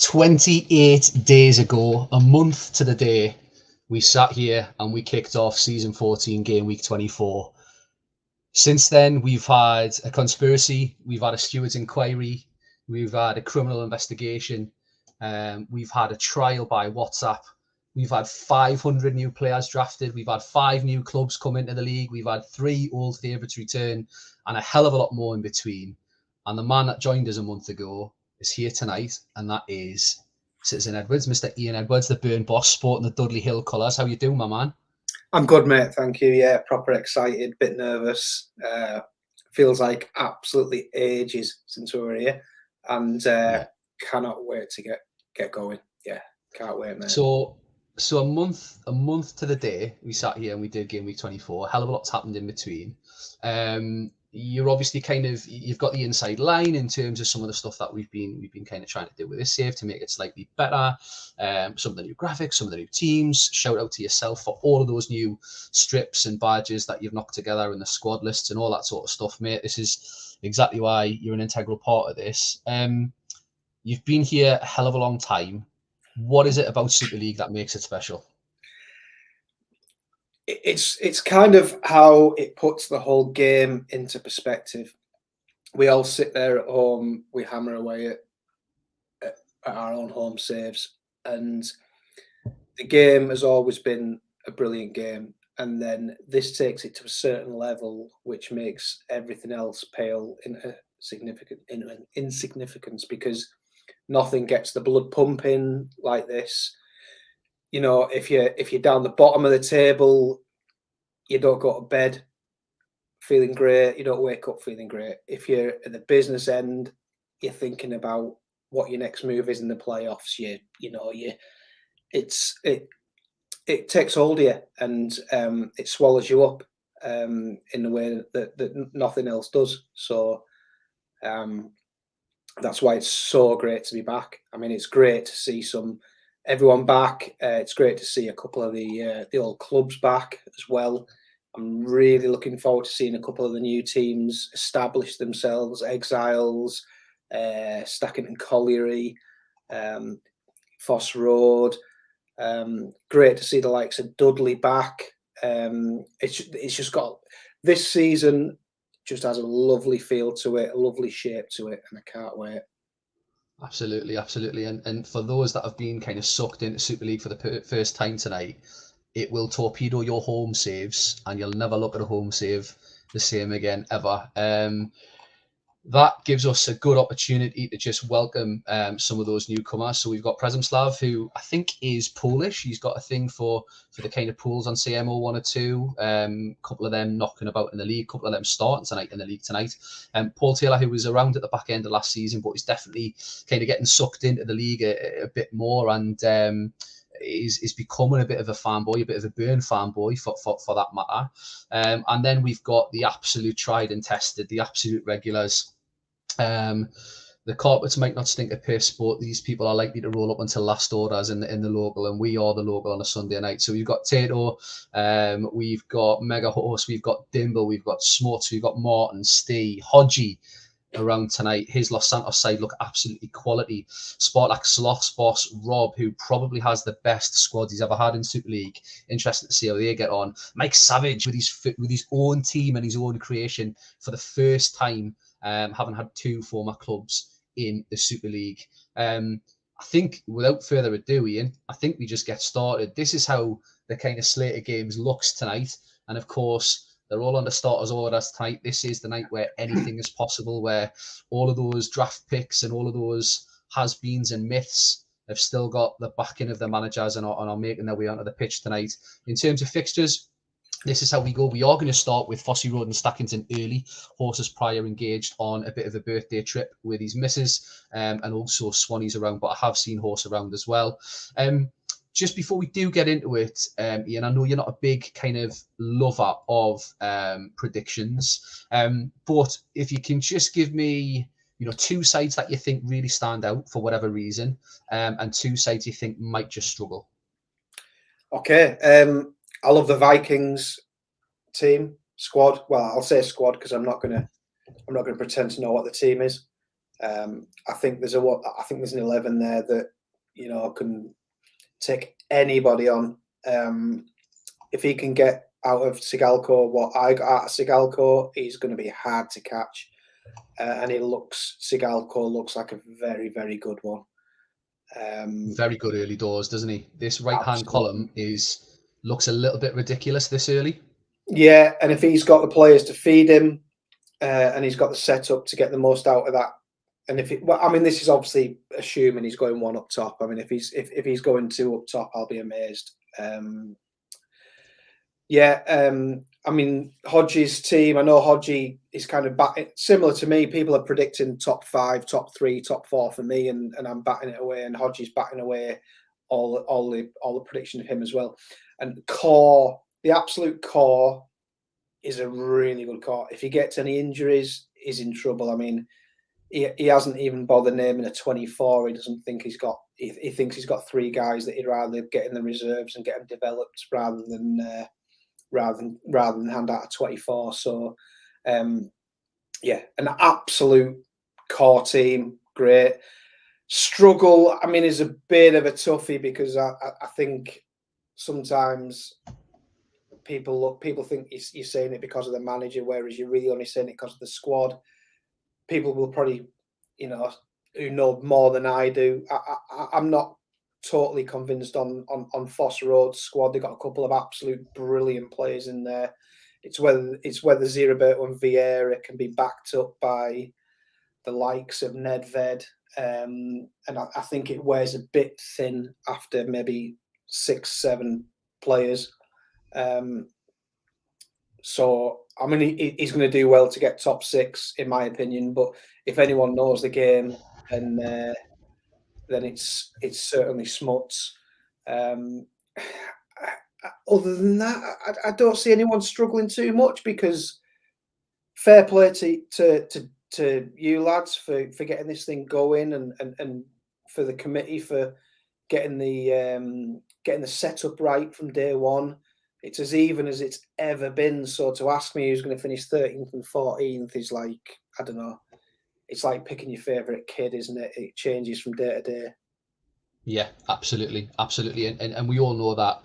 28 days ago, a month to the day, we sat here and we kicked off season 14, game week 24. Since then, we've had a conspiracy, we've had a steward's inquiry, we've had a criminal investigation, we've had a trial by WhatsApp, we've had 500 new players drafted, we've had 5 new clubs come into the league, we've had 3 old favourites return, and a hell of a lot more in between. And the man that joined us a month ago is here tonight, and that is Citizen Edwards, Mr. Ian Edwards, the Burn Boss, sporting the Dudley Hill colours. How you doing, my man? I'm good, mate. Thank you. Yeah, proper excited, bit nervous. Feels like absolutely ages since we were here, and cannot wait to get going. Yeah, can't wait, mate. So a month to the day, we sat here and we did game week 24. A hell of a lot's happened in between. You're obviously you've got the inside line in terms of some of the stuff that we've been kind of trying to do with this save to make it slightly better. Some of the new graphics, some of the new teams. Shout out to yourself for all of those new strips and badges that you've knocked together and the squad lists and all that sort of stuff, mate. This is exactly why you're an integral part of this. You've been here a hell of a long time. What is it about Super League that makes it special? It's kind of how it puts the whole game into perspective. We all sit there at home, we hammer away at our own home saves, and the game has always been a brilliant game. And then this takes it to a certain level, which makes everything else pale in insignificance, because nothing gets the blood pumping like this. You know, if you're down the bottom of the table, you don't go to bed feeling great. You don't wake up feeling great. If you're at the business end, you're thinking about what your next move is in the playoffs. It takes hold of you, and it swallows you up in a way that nothing else does. So that's why it's so great to be back. I mean, it's great to see everyone back. It's great to see a couple of the old clubs back as well. I'm really looking forward to seeing a couple of the new teams establish themselves. Exiles, Stackington Colliery, Foss Road. Great to see the likes of Dudley back. It's just got this season. Just has a lovely feel to it, a lovely shape to it, and I can't wait. Absolutely. And for those that have been kind of sucked into Super League for the first time tonight, it will torpedo your home saves, and you'll never look at a home save the same again ever. That gives us a good opportunity to just welcome some of those newcomers. So we've got Presimslav, who I think is Polish. He's got a thing for the kind of Poles on CM0102. A couple of them knocking about in the league, a couple of them starting tonight in the league tonight. Paul Taylor, who was around at the back end of last season, but he's definitely kind of getting sucked into the league a bit more, and is becoming a bit of a fanboy, a bit of a Burn fanboy for that matter. And then we've got the absolute tried and tested, the absolute regulars. The carpets might not stink of piss, but these people are likely to roll up until last orders in the local, and we are the local on a Sunday night. So we've got Tato, we've got Mega Horse, we've got Dimble, we've got Smuts, we've got Martin, Stee, Hodgie around tonight. His Los Santos side look absolutely quality. Spartak Sloth's boss, Rob, who probably has the best squad he's ever had in Super League. Interesting to see how they get on. Mike Savage with his own team and his own creation for the first time, having had 2 former clubs in the Super League. I think without further ado, Ian, I think we just get started. This is how the kind of slate of games looks tonight. And of course, they're all under starters orders tonight. This is the night where anything is possible, where all of those draft picks and all of those has-beens and myths have still got the backing of the managers and are making their way onto the pitch tonight. In terms of fixtures, this is how we go. We are going to start with Fossey Road and Stackington early. Horses prior engaged on a bit of a birthday trip with his missus, and also Swanee's around, but I have seen Horse around as well. Just before we do get into it, Ian, I know you're not a big kind of lover of predictions, but if you can just give me, 2 sides that you think really stand out for whatever reason, and 2 sides you think might just struggle. Okay. I love the Vikings team squad. Well, I'll say squad because I'm not gonna pretend to know what the team is. I think there's an 11 there that can take anybody on. If he can get out of Sigalko what I got out of Sigalko, he's going to be hard to catch. And Sigalko looks like a very, very good one. Very good early doors, doesn't he? This right-hand column looks a little bit ridiculous this early. Yeah, and if he's got the players to feed him, and he's got the setup to get the most out of that, and this is obviously assuming he's going one up top. I mean, if he's going two up top, I'll be amazed. Hodgie's team. I know Hodgie is kind of similar to me. People are predicting top 5, top 3, top 4 for me, and I'm batting it away. And Hodgie's batting away all the prediction of him as well. And the absolute core is a really good core. If he gets any injuries, he's in trouble. I mean, he hasn't even bothered naming a 24. He doesn't think he's got. He thinks he's got 3 guys that he'd rather get in the reserves and get them developed rather than hand out a 24. So, an absolute core team, great. Struggle, is a bit of a toughie because I think sometimes people think you're saying it because of the manager, whereas you're really only saying it because of the squad. People will probably, who know more than I do. I'm not totally convinced on Foss Road's squad. They've got a couple of absolute brilliant players in there. It's whether Ziraberto and Vieira can be backed up by the likes of Nedved. And I think it wears a bit thin after maybe 6-7 players. So he's going to do well to get top 6, in my opinion. But if anyone knows the game, then it's certainly Smuts. Other than that, I don't see anyone struggling too much, because fair play to you lads for getting this thing going, and for the committee for getting the setup right from day one. It's as even as it's ever been. So to ask me who's going to finish 13th and 14th is like, I don't know. It's like picking your favourite kid, isn't it? It changes from day to day. Yeah, absolutely. And we all know that,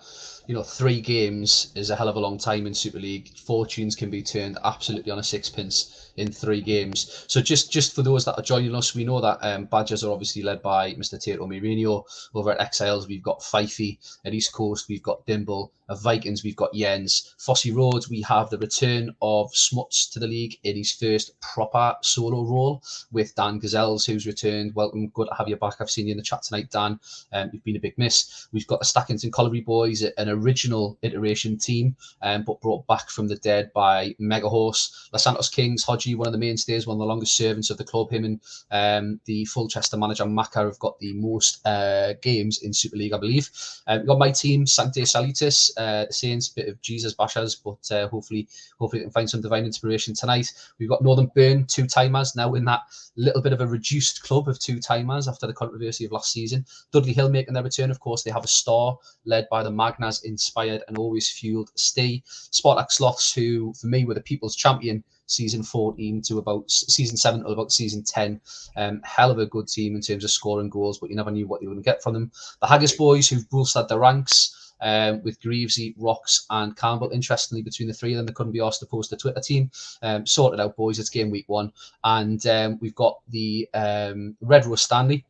3 games is a hell of a long time in Super League. Fortunes can be turned absolutely on a sixpence in 3 games. So just for those that are joining us, we know that Badgers are obviously led by Mr. Tato Mourinho. Over at Exiles, we've got Fifey. At East Coast, we've got Dimble. At Vikings, we've got Jens. Fossey Roads, we have the return of Smuts to the league in his first proper solo role with Dan Gazelles, who's returned. Welcome, good to have you back. I've seen you in the chat tonight, Dan. You've been a big miss. We've got the Stackington Colliery boys, an original iteration team, but brought back from the dead by Mega Horse. Los Santos Kings, Hodgie, one of the mainstays, one of the longest servants of the club. Him and the Fulchester manager Maka have got the most games in Super League, I believe. We've got my team, Sancte Salutis, Saints, bit of Jesus Bashas, but hopefully we can find some divine inspiration tonight. We've got Northern Burn, 2-timers, now in that little bit of a reduced club of 2-timers after the controversy of last season. Dudley Hill making their return, of course. They have a star led by the Magnas inspired and always fueled Stee. Spartak Sloths, who for me were the people's champion season 14 to about season 7 to about season 10. Hell of a good team in terms of scoring goals, but you never knew what you were going to get from them. The Haggis boys, who've bolstered their ranks with Greavesy, Rocks and Campbell. Interestingly, between the 3 of them, they couldn't be asked to post a Twitter team. Sorted out, boys. It's game week 1. And we've got the Red Rose Stanley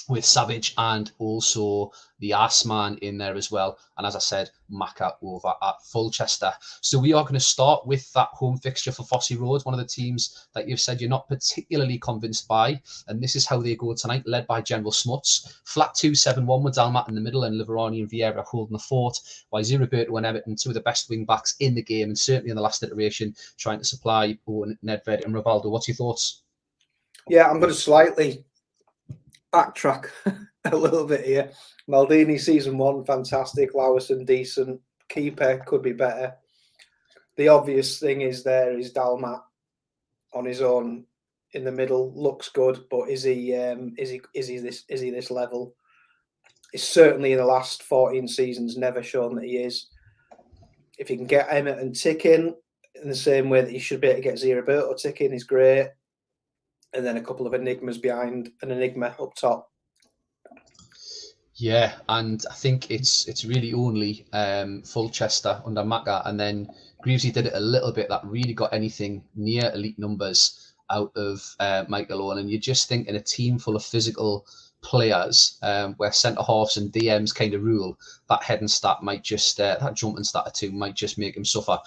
with Savage and also the Assman in there as well. And as I said, Maka over at Fulchester. So we are going to start with that home fixture for Fossey Road, one of the teams that you've said you're not particularly convinced by. And this is how they go tonight, led by General Smuts. Flat 2-7-1 with Dalmat in the middle and Liverani and Vieira holding the fort, while Ziraberto and Everton, 2 of the best wing backs in the game, and certainly in the last iteration, trying to supply Owen, Nedved and Rivaldo. What's your thoughts? Yeah, I'm going to slightly backtrack a little bit here. Maldini season 1, fantastic. Lowerson, decent. Keeper could be better. The obvious thing is Dalmat on his own in the middle, looks good, but is he this level? He's certainly in the last 14 seasons never shown that he is. If he can get Everton ticking in the same way that he should be able to get Ziraberto ticking, is great. And then a couple of enigmas behind, an enigma up top. Yeah, and I think it's really only Fulchester under Macca, and then Greavesy did it a little bit that really got anything near elite numbers out of Michael Owen. And you just think in a team full of physical players, where centre halves and DMs kind of rule, that heading stat might just that jumping stat or two might just make him suffer.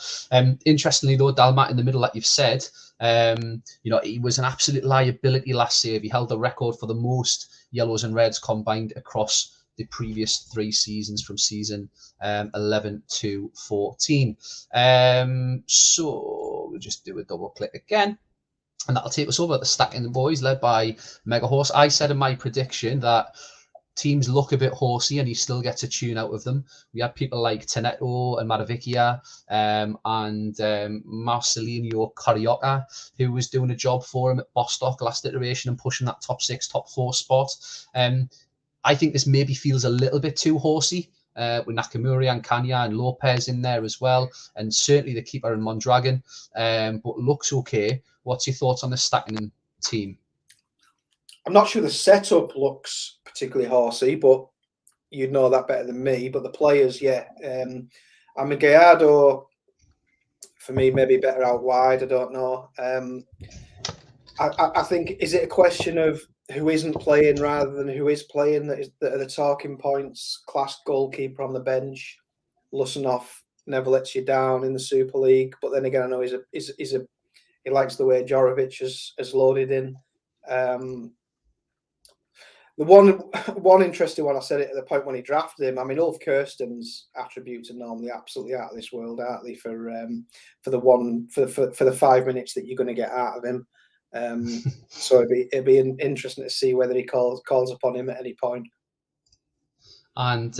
Interestingly though, Dalmat in the middle, like you've said, he was an absolute liability last year. He held the record for the most yellows and reds combined across the previous 3 seasons from season 11 to 14. So we'll just do a double click again. And that'll take us over at the Stacking the Boys, led by Mega Horse. I said in my prediction that teams look a bit horsey and he still gets a tune out of them. We had people like Teneto and Maravikia and Marcelinho Carioca, who was doing a job for him at Bostock last iteration and pushing that top 6, top 4 spot. I think this maybe feels a little bit too horsey with Nakamura and Kanya and Lopez in there as well, and certainly the keeper in Mondragon, but looks okay. What's your thoughts on the Stacking team? I'm not sure the setup looks particularly horsey, but you'd know that better than me. But the players, yeah. I mean, Gallardo, for me, maybe better out wide. I don't know. I think, is it a question of who isn't playing rather than who is playing that are the talking points? Class goalkeeper on the bench, Lusanov never lets you down in the Super League. But then again, I know he likes the way Jorovic has loaded in. The one interesting one, I said it at the point when he drafted him. I mean, Ulf Kirsten's attributes are normally absolutely out of this world, aren't they? For the 5 minutes that you're going to get out of him. So it'd be interesting to see whether he calls upon him at any point. And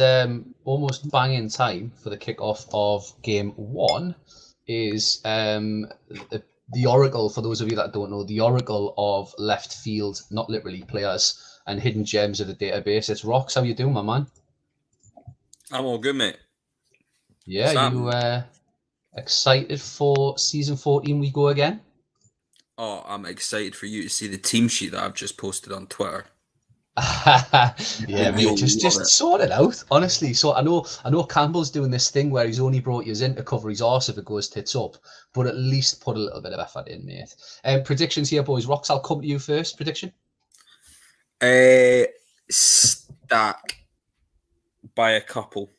almost bang in time for the kickoff of game 1 is the Oracle. For those of you that don't know, the Oracle of left field, not literally players, and hidden gems of the database. It's Rox. How you doing, my man? I'm all good, mate. Yeah, you excited for season 14? We go again. Oh, I'm excited for you to see the team sheet that I've just posted on Twitter. Yeah, mate, just sort it out, honestly. So I know Campbell's doing this thing where he's only brought you in to cover his arse if it goes tits up, but at least put a little bit of effort in, mate. Predictions here, boys. Rox, I'll come to you first. Prediction? Stack by a couple.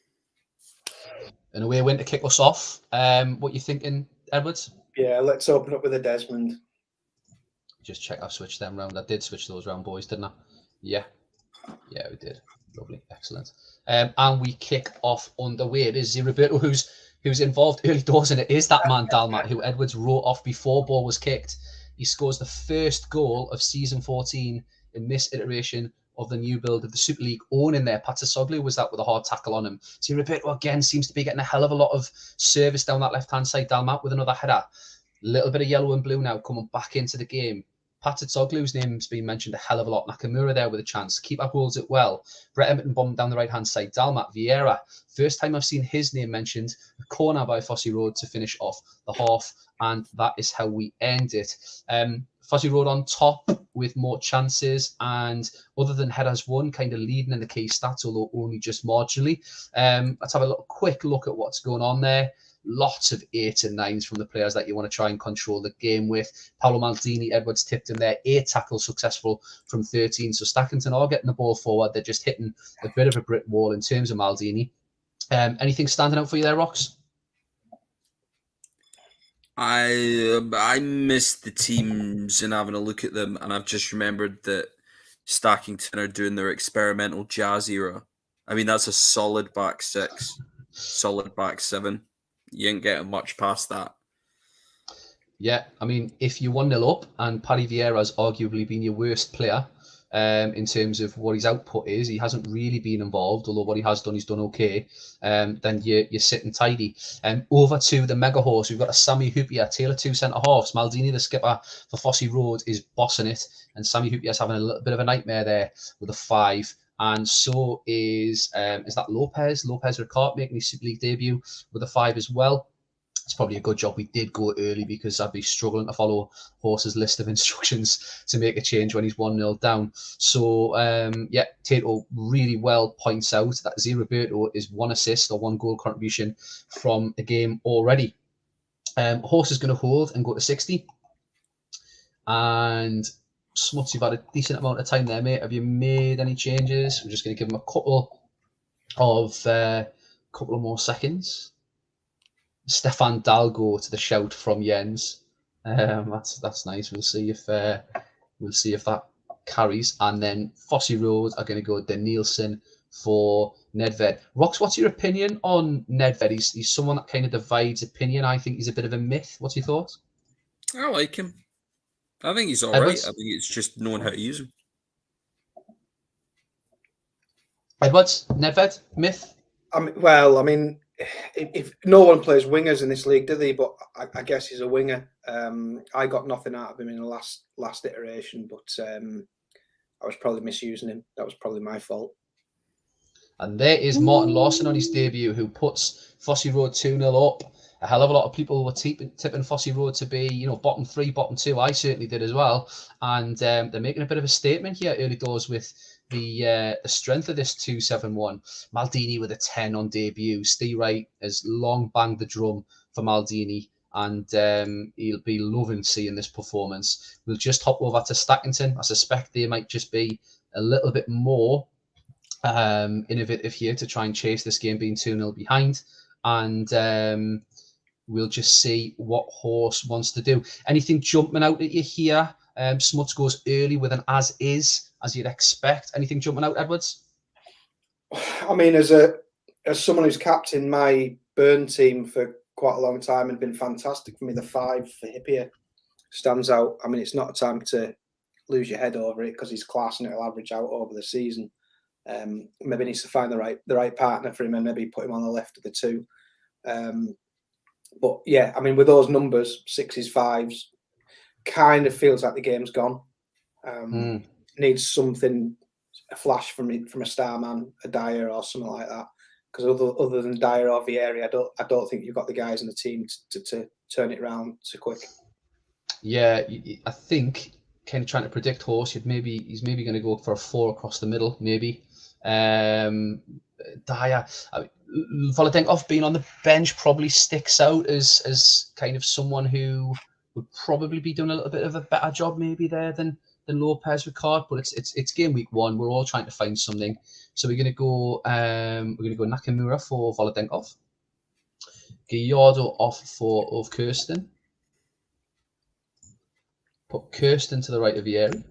An away win to kick us off. What you thinking, Edwards? Yeah, let's open up with a Desmond. Just check I've switched them round. I did switch those round, boys, didn't I? Yeah, we did. Lovely, excellent. And we kick off underway. It is Roberto who's involved early doors, and it is that man Dalmat who Edwards wrote off before ball was kicked. He scores the first goal of season 14 in this iteration of the new build of the Super League. Owen in there, Patasoglu was that with a hard tackle on him. So Roberto again seems to be getting a hell of a lot of service down that left-hand side. Dalmat with another header. A little bit of yellow and blue now coming back into the game. Patasoglu's name's been mentioned a hell of a lot. Nakamura there with a chance. Keeper holds it well. Brett Emerton bombed down the right-hand side. Dalmat, Vieira. First time I've seen his name mentioned. A corner by Fossey Road to finish off the half. And that is how we end it. Fossey Road on top with more chances. And other than headers won, kind of leading in the key stats, although only just marginally. Let's have a quick look at what's going on there. Lots of 8s and 9s from the players that you want to try and control the game with. Paolo Maldini, Edwards tipped him there. 8 tackles successful from 13. So Stackington are getting the ball forward. They're just hitting a bit of a brick wall in terms of Maldini. Anything standing out for you there, Rox? I missed the teams and having a look at them, and I've just remembered that Stackington are doing their experimental Jazz era. I mean, that's a solid back 6, solid back 7. You ain't getting much past that. Yeah, I mean, if you're 1-0 up and Paddy Vieira's arguably been your worst player in terms of what his output is, he hasn't really been involved, although what he has done, he's done okay, then you're sitting tidy. Over to the Mega Horse, we've got a Sammy Hupia, Taylor 2 centre-halves. Maldini, the skipper for Fossey Road, is bossing it, and Sammy Hupia's having a little bit of a nightmare there with a 5. And so is that Lopez Ricard making his Super League debut with a 5 as well. it's probably a good job we did go early, because I'd be struggling to follow Horse's list of instructions to make a change when he's 1-0 down. So, yeah, Tato really well points out that Zé Roberto is 1 assist or 1 goal contribution from a game already. Horse is going to hold and go to 60. And Smuts, you've had a decent amount of time there, mate. Have you made any changes? We're just going to give him a couple of more seconds. Stefan Dalgo to the shout from Jens. That's nice. We'll see if that carries. And then Fossey Road are going to go Danielson for Nedved. Rox, what's your opinion on Nedved? He's someone that kind of divides opinion. I think he's a bit of a myth. What's your thoughts? I like him. I think he's all Edwards? right. I think it's just knowing how to use him. Edwards, Nedved, myth? I mean, if no one plays wingers in this league, do they? But I guess he's a winger. I got nothing out of him in the last iteration, but I was probably misusing him. That was probably my fault. And there is Martin Lawson on his debut, who puts Fossey Road 2-0 up. A hell of a lot of people were tipping Fossey Road to be, bottom 3, bottom 2. I certainly did as well. And they're making a bit of a statement here early doors with the strength of this 271. Maldini with a 10 on debut. Steve Wright has long banged the drum for Maldini, and he'll be loving seeing this performance. We'll just hop over to Stackington. I suspect they might just be a little bit more innovative here to try and chase this game being 2-0 behind. And we'll just see what Horse wants to do. Anything jumping out at you here? Smuts goes early with an as is, as you'd expect. Anything jumping out, Edwards? I mean, as someone who's captained my Burn team for quite a long time and been fantastic for me, the 5 for Hippier stands out. I mean, it's not a time to lose your head over it, because he's class and it'll average out over the season. Maybe needs to find the right partner for him, and maybe put him on the left of the 2. But yeah, I mean, with those numbers, 6s, 5s, kind of feels like the game's gone. Needs something, a flash from a Starman, a Dyer, or something like that. Because other than Dyer or Vieri, I don't think you've got the guys in the team to turn it around so quick. Yeah, I think kind of trying to predict Horse, he's maybe going to go for a 4 across the middle, maybe. Dyer, Volodenkov being on the bench probably sticks out as kind of someone who would probably be doing a little bit of a better job maybe there than Lopez Ricard, but it's game week 1. We're all trying to find something. So we're gonna go Nakamura for Volodenkov, Gallardo off for Ulf Kirsten, put Kirsten to the right of Vieri,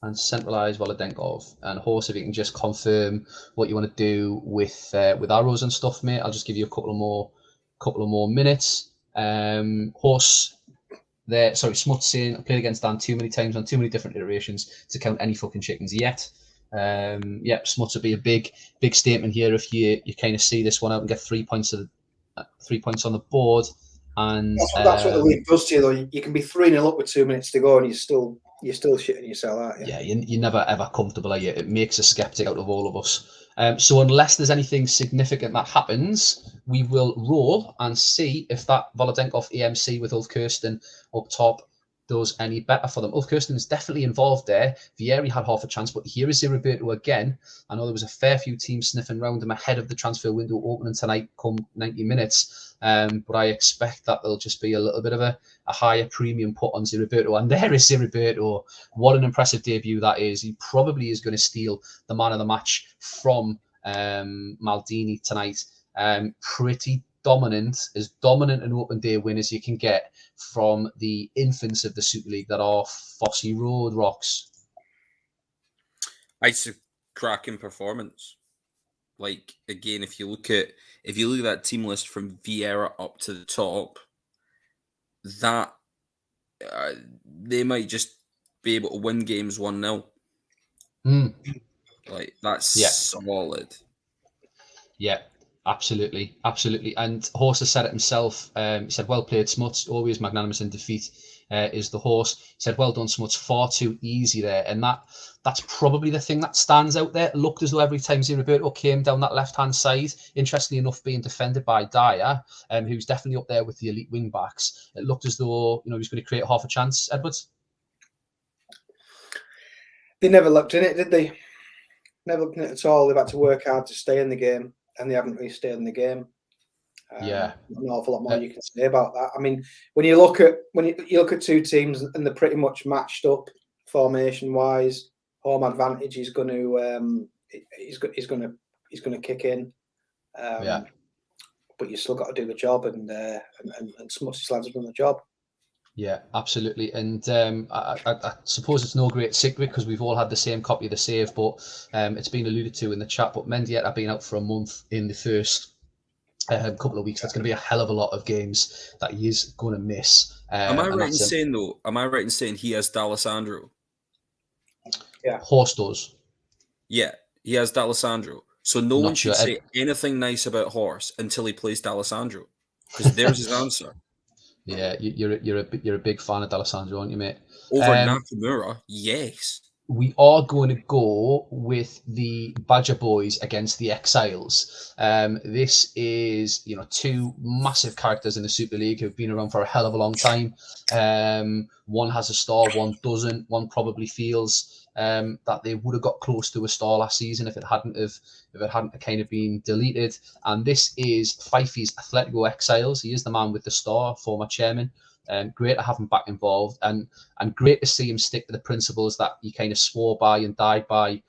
and centralise Volodenkov. And Horse, if you can just confirm what you want to do with arrows and stuff, mate. I'll just give you a couple of more minutes. Horse there, sorry, Smuts saying I played against Dan too many times on too many different iterations to count any fucking chickens yet. Smuts would be a big statement here if you kind of see this one out and get 3 points on the board. And that's what the league does to you, though. You can be 3-0 up with 2 minutes to go, and you're still shitting yourself, aren't you? Yeah, you're never ever comfortable, are you? It makes a skeptic out of all of us. So unless there's anything significant that happens, we will roll and see if that Volodenkov EMC with Ulf Kirsten up top does any better for them. Ulf Kirsten is definitely involved there. Vieri had half a chance, but here is Roberto again. I know there was a fair few teams sniffing around him ahead of the transfer window opening tonight come 90 minutes. But I expect that there'll just be a little bit of a higher premium put on Roberto. And there is Roberto. What an impressive debut that is. He probably is going to steal the man of the match from Maldini tonight. Pretty dominant, as dominant an open day win as you can get from the infants of the Super League that are Fossey Road Rocks. It's a cracking performance. Like, again, if you look at that team list from Vieira up to the top, that they might just be able to win games 1-0. Like, that's solid. Yeah. Absolutely, absolutely. And Horse has said it himself. He said, "Well played, Smuts. Always magnanimous in defeat." Is the Horse. He said, "Well done, Smuts. Far too easy there." And that's probably the thing that stands out there. It looked as though every time Roberto came down that left-hand side, interestingly enough, being defended by Dyer, who's definitely up there with the elite wing backs, it looked as though he was going to create half a chance. Edwards. They never looked in it, did they? Never looked in it at all. They've had to work hard to stay in the game, and they haven't really stayed in the game. Yeah, an awful lot more you can say about that. I mean, when you look at two teams and they're pretty much matched up formation wise, home advantage is going to he's going to kick in. But you still got to do the job, and Smuts lads have done the job. Yeah, absolutely. And I suppose it's no great secret because we've all had the same copy of the save, but it's been alluded to in the chat. But Mendieta being out for a month in the first couple of weeks, that's going to be a hell of a lot of games that he is going to miss. Am I right in saying though? Am I right in saying he has D'Alessandro? Yeah, Horse does. Yeah, he has D'Alessandro. So no one should say anything nice about Horse until he plays D'Alessandro, because there's his answer. Yeah, you're a big fan of D'Alessandro, aren't you, mate? Over Nakamura, yes. We are going to go with the Badger Boys against the Exiles. This is, two massive characters in the Super League who've been around for a hell of a long time. One has a star, one doesn't. One probably feels that they would have got close to a star last season if it hadn't kind of been deleted. And this is Fifey's Atletico Exiles. He is the man with the star, former chairman. Great to have him back involved, and great to see him stick to the principles that he kind of swore by and died by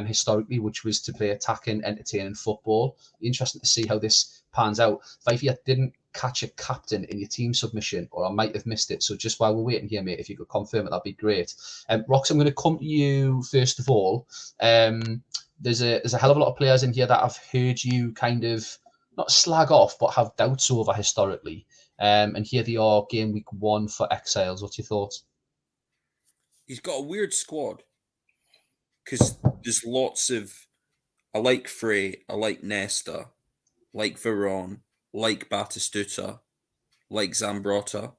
historically, which was to play attacking, entertaining football. Interesting to see how this pans out. Fifey, I didn't catch a captain in your team submission, or I might have missed it. So just while we're waiting here, mate, if you could confirm it, that'd be great. Rox, I'm going to come to you first of all. There's a hell of a lot of players in here that I've heard you kind of not slag off, but have doubts over historically. And here they are, game week 1 for Exiles. What's your thoughts? He's got a weird squad because there's lots of. I like Frey, I like Nesta, like Veron, like Batistuta, like Zambrotta.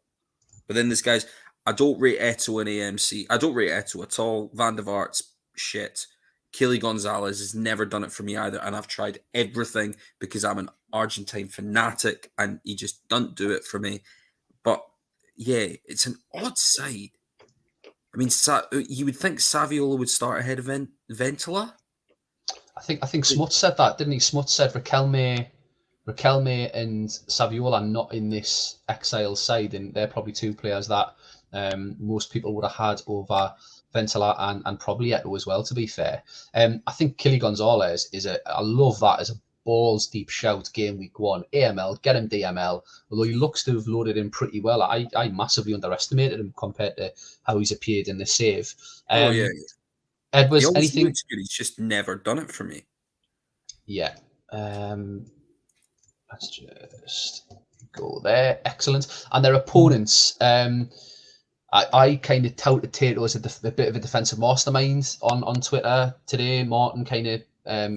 But then there's guys. I don't rate Eto and AMC. I don't rate Eto at all. Van der Vaart's shit. Kelly Gonzalez has never done it for me either, and I've tried everything because I'm an Argentine fanatic, and he just doesn't do it for me. But yeah, it's an odd side. I mean, you would think Saviola would start ahead of Ventola. I think Smuts said that, didn't he? Smuts said Raquelme and Saviola are not in this Exile side, and they're probably two players that most people would have had over Ventola and probably Eto as well, to be fair. I think Kelly Gonzalez I love that as a balls deep shout game week 1. AML, get him DML, although he looks to have loaded in pretty well. I massively underestimated him compared to how he's appeared in the save. Edwards, he anything? Looks good. He's just never done it for me. Yeah. Let's just go there. Excellent. And their opponents, I kind of touted Tato as a bit of a defensive mastermind on Twitter today. Martin kind of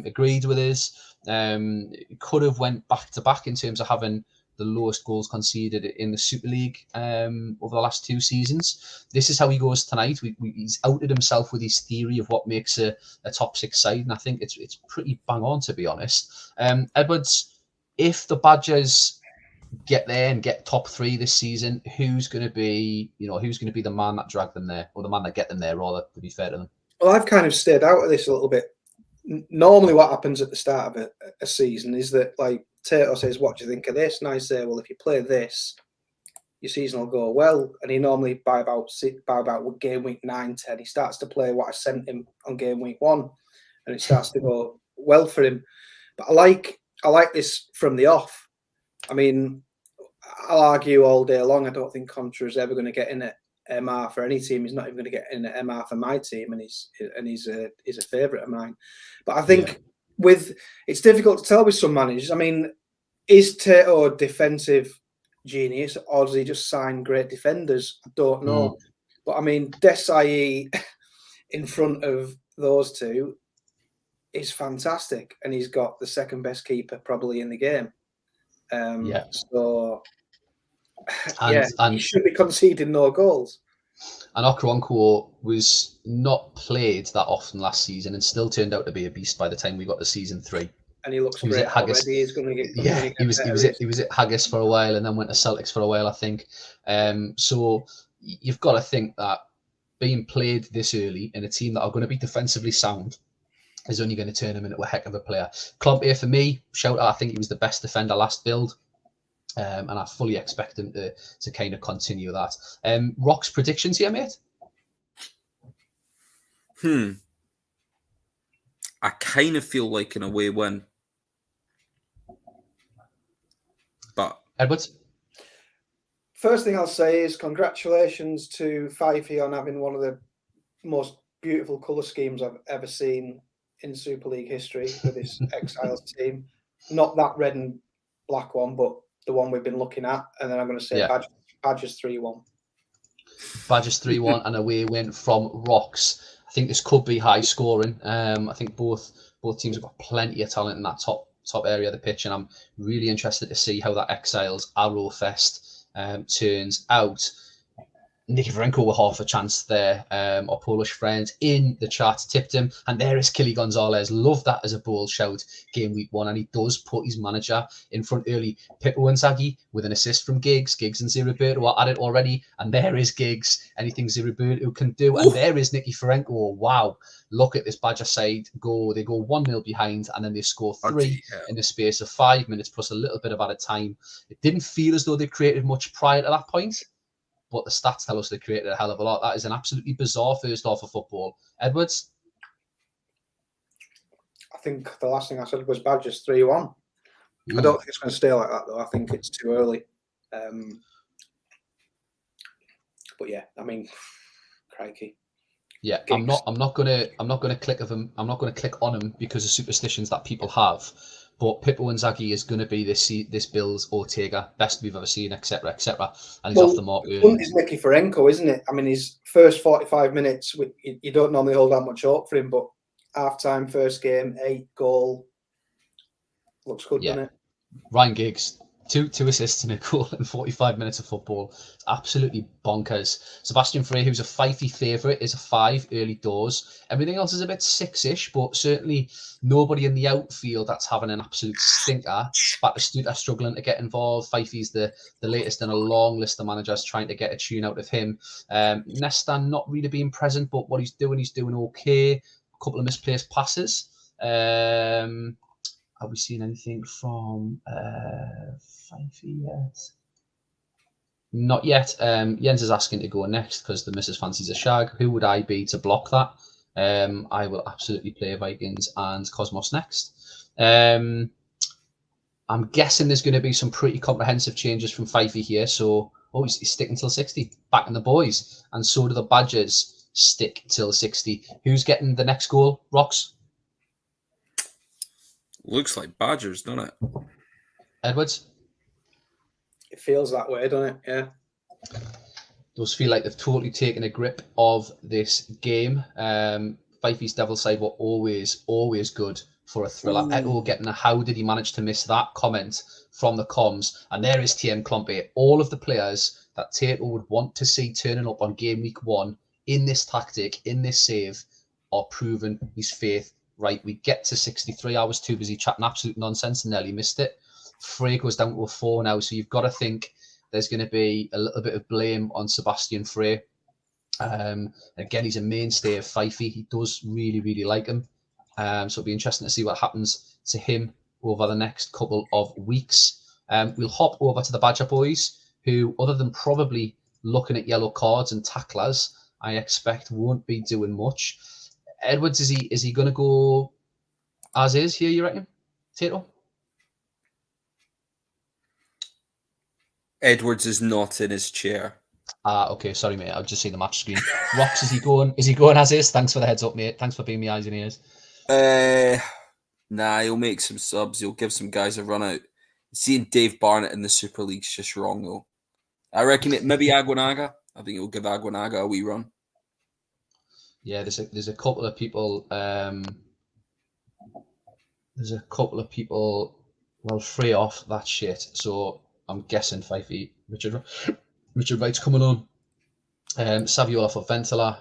agreed with us. Could have went back to back in terms of having the lowest goals conceded in the Super League over the last 2 seasons. This is how he goes tonight. He's outed himself with his theory of what makes a top 6 side, and I think it's pretty bang on, to be honest. Edwards, if the Badgers get there and get top 3 this season, who's going to be the man that dragged them there, or the man that get them there, rather, to be fair to them? Well, I've kind of stayed out of this a little bit. Normally what happens at the start of a season is that, like, Tato says, what do you think of this? And I say, well, if you play this, your season will go well. And he normally, by about game week 9, 10, he starts to play what I sent him on game week 1, and it starts to go well for him. But I like this from the off. I mean, I'll argue all day long. I don't think Contra is ever going to get in at MR for any team. He's not even going to get in at MR for my team, and he's a favourite of mine. But I think it's difficult to tell with some managers. I mean, is Tato a defensive genius, or does he just sign great defenders? I don't know. But I mean, Desai in front of those two, is fantastic, and he's got the second best keeper probably in the game. So he should be conceding no goals. And Okoronkwo was not played that often last season and still turned out to be a beast by the time we got to season 3. And he looks great already. He's going to get he was at Haggis for a while and then went to Celtics for a while, I think. So you've got to think that being played this early in a team that are going to be defensively sound is only going to turn him into a heck of a player. Klompé, for me, shout out, I think he was the best defender last build. And I fully expect him to kind of continue that. Rock's predictions here, mate? I kind of feel like an away win. But Edwards? First thing I'll say is congratulations to Fifey on having one of the most beautiful colour schemes I've ever seen in Super League history with his Exiles team. Not that red and black one, but the one we've been looking at. And then I'm going to say Badgers 3-1. Badgers 3-1 and away win from Rocks. I think this could be high scoring. I think both teams have got plenty of talent in that top area of the pitch, and I'm really interested to see how that Exiles Arrow Fest turns out. Nicky Varenko with half a chance there. Our Polish friend in the chat tipped him, and there is Killy Gonzalez. Love that as a bold shout game week 1, and he does put his manager in front early. Pippo Inzaghi with an assist from Giggs and Ziriberto are at it already, and there is Giggs. Anything Ziriberto can do, and there is Nicky Varenko. Wow, look at this Badger side go. They go 1-0 behind, and then they score 3 in the space of 5 minutes plus a little bit of added time. It didn't feel as though they created much prior to that point, but the stats tell us they created a hell of a lot. That is an absolutely bizarre first half of football. Edwards? I think the last thing I said was Badgers 3-1. I don't think it's going to stay like that, though. I think it's too early. But yeah, I mean, crikey. Yeah, I'm not gonna click on him because of superstitions that people have. But Pippo Inzaghi is going to be this Bill's Ortega, best we've ever seen, etc., etc. And he's off the mark early. It's Nicky Varenko, isn't it? I mean, his first 45 minutes, you don't normally hold that much hope for him, but half-time, first game, 8 goal. Looks good, doesn't it? Ryan Giggs, two assists and a goal in 45 minutes of football. It's absolutely bonkers. Sebastian Frey, who's a Fifey favourite, is a 5 early doors. Everything else is a bit 6-ish, but certainly nobody in the outfield that's having an absolute stinker. Batistuta struggling to get involved. Fifey's the latest in a long list of managers trying to get a tune out of him. Nesta not really being present, but what he's doing okay. A couple of misplaced passes. Have we seen anything from Fifey yet? Not yet. Jens is asking to go next because the missus fancies a shag. Who would I be to block that? I will absolutely play Vikings and Cosmos next. I'm guessing there's going to be some pretty comprehensive changes from Fifey here. So, he's sticking till 60. Back in the boys. And so do the Badgers stick till 60. Who's getting the next goal? Rocks? Looks like Badgers, doesn't it? Edwards? It feels that way, doesn't it? Yeah. Does feel like they've totally taken a grip of this game. Fifey's Devil side were always good for a thriller. Eto getting a how did he manage to miss that comment from the comms. And there is TM Klompé. All of the players that Tato would want to see turning up on game week 1 in this tactic, in this save, are proving his faith. Right, we get to 63. I was too busy chatting absolute nonsense and nearly missed it. Frey goes down to a 4 now, so you've got to think there's going to be a little bit of blame on Sebastian Frey. Again, he's a mainstay of Fifey. He does really, really like him. So it'll be interesting to see what happens to him over the next couple of weeks. We'll hop over to the Badger boys, who, other than probably looking at yellow cards and tacklers, I expect won't be doing much. Edwards, is he going to go as is here, you reckon, Tato? Edwards is not in his chair. Okay, sorry, mate. I've just seen the match screen. Rocks, is he going as is? Thanks for the heads up, mate. Thanks for being my eyes and ears. Nah, he'll make some subs. He'll give some guys a run out. Seeing Dave Barnett in the Super League's just wrong, though. I reckon it maybe Aguanaga. I think he'll give Aguanaga a wee run. Yeah, there's a couple of people There's a couple of people, well, free off that shit. So I'm guessing Fifey, Richard Wright's coming on. Saviola for Ventila.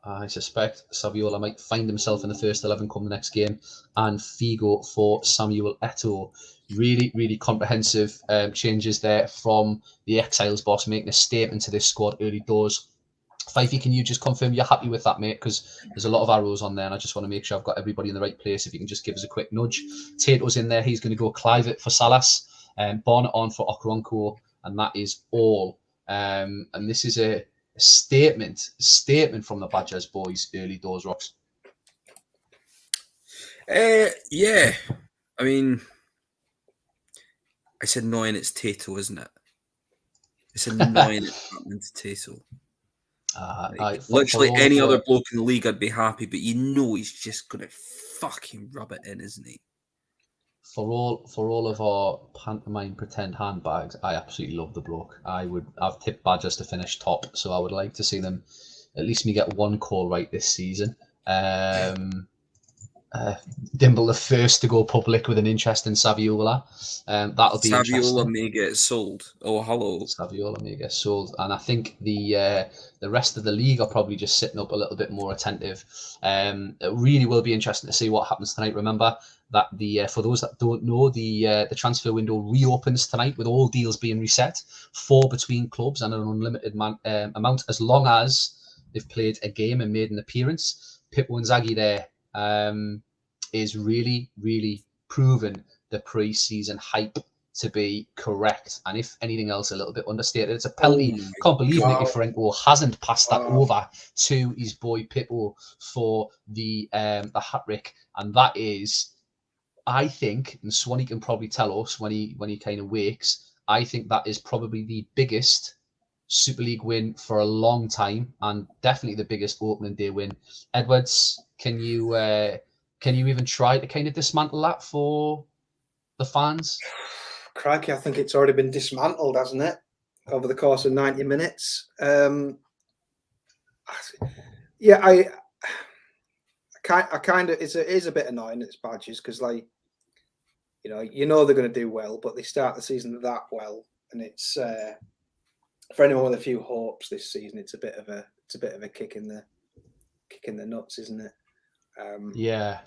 I suspect Saviola might find himself in the first 11 come the next game. And Figo for Samuel Eto'o. Really, really comprehensive changes there from the Exiles boss, making a statement to this squad early doors. Fifey, can you just confirm you're happy with that, mate? Because there's a lot of arrows on there, and I just want to make sure I've got everybody in the right place. If you can just give us a quick nudge. Tato's in there. He's going to go Clivett for Salas, Bonnet on for Okronko, and that is all. And this is a statement from the Badgers boys early doors, Rocks. Yeah. I mean, it's annoying it's Tato, isn't it? It's annoying it's happening to Tato. Literally any other bloke in the league I'd be happy, but you know he's just going to fucking rub it in, isn't he? For all of our pantomime pretend handbags, I absolutely love the bloke. I've tipped Badgers to finish top, so I would like to see them at least me get one call right this season. Dimble the first to go public with an interest in Saviola. That'll be interesting. Saviola may get sold. Oh, hello. Saviola may get sold, and I think the rest of the league are probably just sitting up a little bit more attentive. It really will be interesting to see what happens tonight. Remember that for those that don't know, the transfer window reopens tonight with all deals being reset, 4 between clubs and an unlimited amount as long as they've played a game and made an appearance. Pippo Inzaghi there is really, really proven the pre-season hype to be correct, and if anything else, a little bit understated. It's a penalty. Can't believe Nicky Franco hasn't passed that over to his boy Pippo for the hat-trick, and that is, I think, and Swanee can probably tell us when he kind of wakes, I think that is probably the biggest Super League win for a long time, and definitely the biggest opening day win. Edwards, can you even try to kind of dismantle that for the fans? Crikey, I think it's already been dismantled, hasn't it, over the course of 90 minutes? Yeah, I kind of, it is a bit annoying, it's Badgers, because, like, you know they're going to do well, but they start the season that well, and it's for anyone with a few hopes this season, it's a bit of a kick in the nuts, isn't it? Yeah.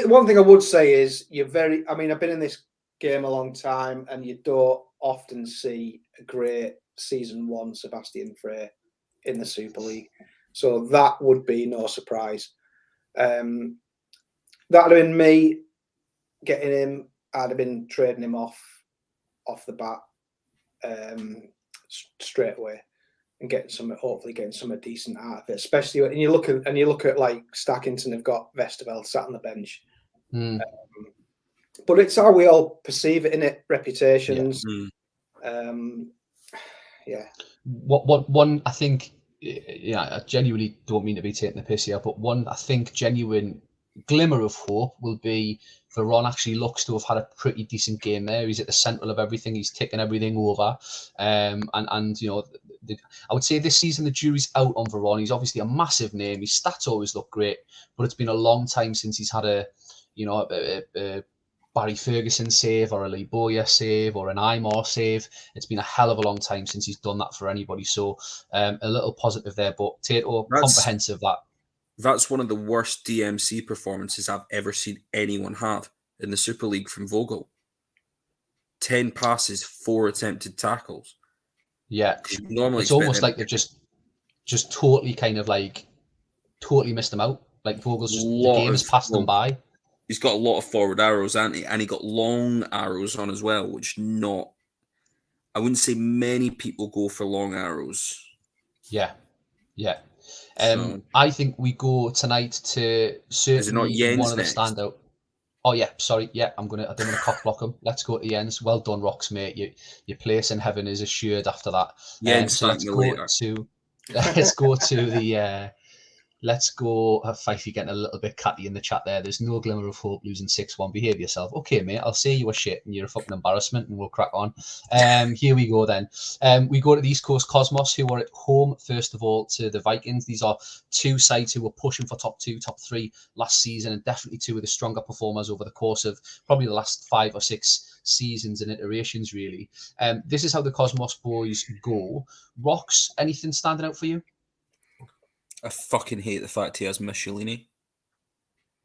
One thing I would say is I've been in this game a long time, and you don't often see a great season 1 Sebastian Frey in the Super League, so that would be no surprise. That'd have been me getting him. I'd have been trading him off the bat straight away, and hopefully getting some decent out of it. Especially when you look at like Stackington have got Vesterveld sat on the bench. But it's how we all perceive it, innit? Reputations. Yeah. What one I think, I genuinely don't mean to be taking the piss here, but one I think genuine glimmer of hope will be Veron actually looks to have had a pretty decent game there. He's at the centre of everything. He's taking everything over. And I would say this season the jury's out on Veron. He's obviously a massive name. His stats always look great, but it's been a long time since he's had a Barry Ferguson save or a Lee Bowyer save or an Imar save. It's been a hell of a long time since he's done that for anybody. So a little positive there, but Tato, comprehensive that. That's one of the worst DMC performances I've ever seen anyone have in the Super League from Vogel. 10 passes, 4 attempted tackles. Yeah, it's almost like they've just totally totally missed them out. Like Vogel's the game has passed them by. He's got a lot of forward arrows, hasn't he? And he got long arrows on as well, which I wouldn't say many people go for long arrows. Yeah. I think we go tonight to certainly one of the standout. Oh yeah, sorry. Yeah, I don't want to cock block him. Let's go to Jens. Well done, Rocks, mate. Your place in heaven is assured after that. Jens, so let's go to the Let's go. Fifey getting a little bit catty in the chat there. There's no glimmer of hope losing 6-1. Behave yourself. Okay, mate, I'll say you were shit and you're a fucking embarrassment and we'll crack on. Here we go then. We go to the East Coast Cosmos, who are at home, first of all, to the Vikings. These are two sides who were pushing for top 2, top 3 last season, and definitely two of the stronger performers over the course of probably the last 5 or 6 seasons and iterations, really. This is how the Cosmos boys go. Rocks, anything standing out for you? I fucking hate the fact he has Michelini.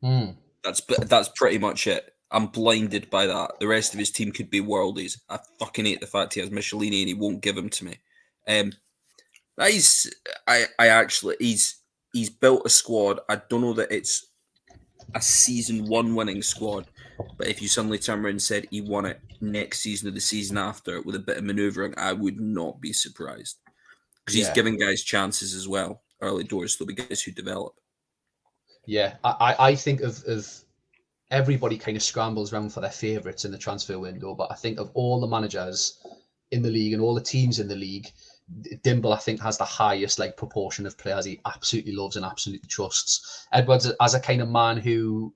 Mm. That's pretty much it. I'm blinded by that. The rest of his team could be worldies. I fucking hate the fact he has Michelini and he won't give him to me. He's built a squad. I don't know that it's a season 1 winning squad, but if you suddenly turn around and said he won it next season or the season after with a bit of manoeuvring, I would not be surprised, because he's giving guys chances as well. Early doors, there'll be guys who develop. Yeah, I think of everybody kind of scrambles around for their favourites in the transfer window, but I think of all the managers in the league and all the teams in the league, Dimble, I think, has the highest proportion of players he absolutely loves and absolutely trusts. Edwards, as a kind of man who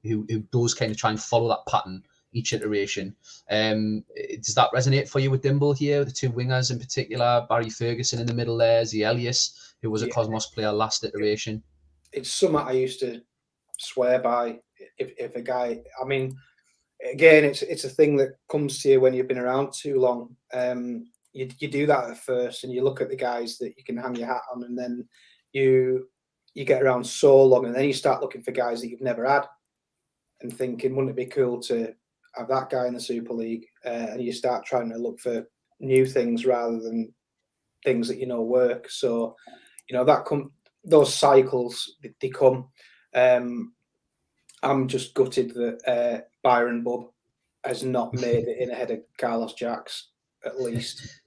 does kind of try and follow that pattern each iteration. Does that resonate for you with Dimble here? The two wingers in particular, Barry Ferguson in the middle there, Z Elias, who was a Cosmos player last iteration. It's something I used to swear by. If a guy, I mean, again, it's a thing that comes to you when you've been around too long. You do that at first, and you look at the guys that you can hang your hat on, and then you get around so long, and then you start looking for guys that you've never had, and thinking, wouldn't it be cool to have that guy in the Super League? And you start trying to look for new things rather than things that work. So, those cycles, they come. I'm just gutted that Byron Bubb has not made it in ahead of Carlos Jacks, at least.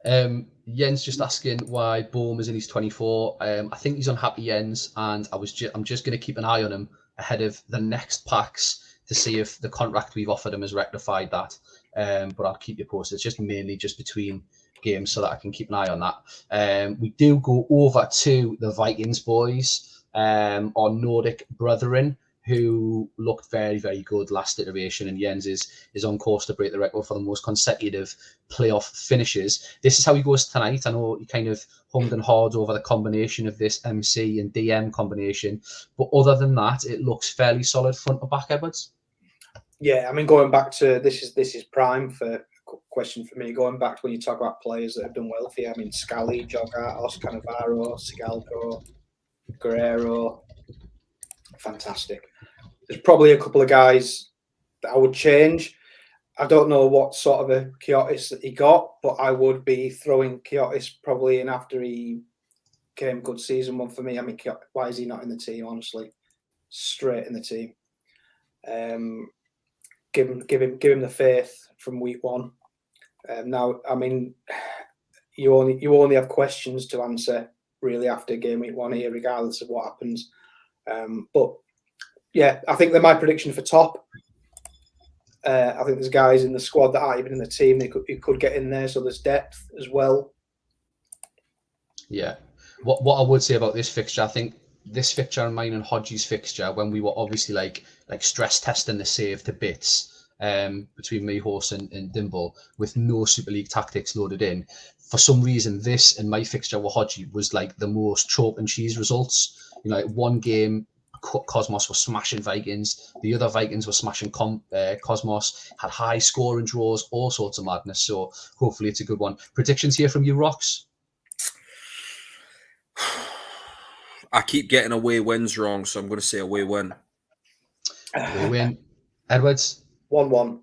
Jens just asking why Bohm is in his 24. I think he's unhappy, Jens, and I'm just going to keep an eye on him ahead of the next packs to see if the contract we've offered him has rectified that. But I'll keep you posted. It's just mainly just between games so that I can keep an eye on that. We do go over to the Vikings boys, our Nordic brethren, who looked very, very good last iteration, and Jens is on course to break the record for the most consecutive playoff finishes. This is how he goes tonight. I know he kind of hummed and hawed over the combination of this MC and DM combination, but other than that, it looks fairly solid front to back, Edwards. Yeah, I mean, going back to this is prime for a question for me. Going back to when you talk about players that have done well for you, I mean, Scally, Jogatos, Cannavaro, Sigalko, Guerrero, fantastic. There's probably a couple of guys that I would change. I don't know what sort of a Kiotis that he got, but I would be throwing Kiotis probably in after he came good season 1 for me. I mean, why is he not in the team, honestly? Straight in the team. Give him the faith from week 1. Now, I mean, you only have questions to answer really after game week 1 here, regardless of what happens. But yeah, I think they're my prediction for top. I think there's guys in the squad that aren't even in the team who could get in there, so there's depth as well. Yeah. What I would say about this fixture, I think this fixture and mine and Hodgie's fixture, when we were obviously like stress testing the save to bits between me, Horse and Dimble, with no Super League tactics loaded in, for some reason this and my fixture with Hodgie was like the most chalk and cheese results. Like one game, Cosmos were smashing Vikings, the other Vikings were smashing Cosmos, had high scoring draws, all sorts of madness. So hopefully it's a good one. Predictions here from you, Rocks? I keep getting away wins wrong, so I'm going to say away win. Away win. Edwards? 1-1.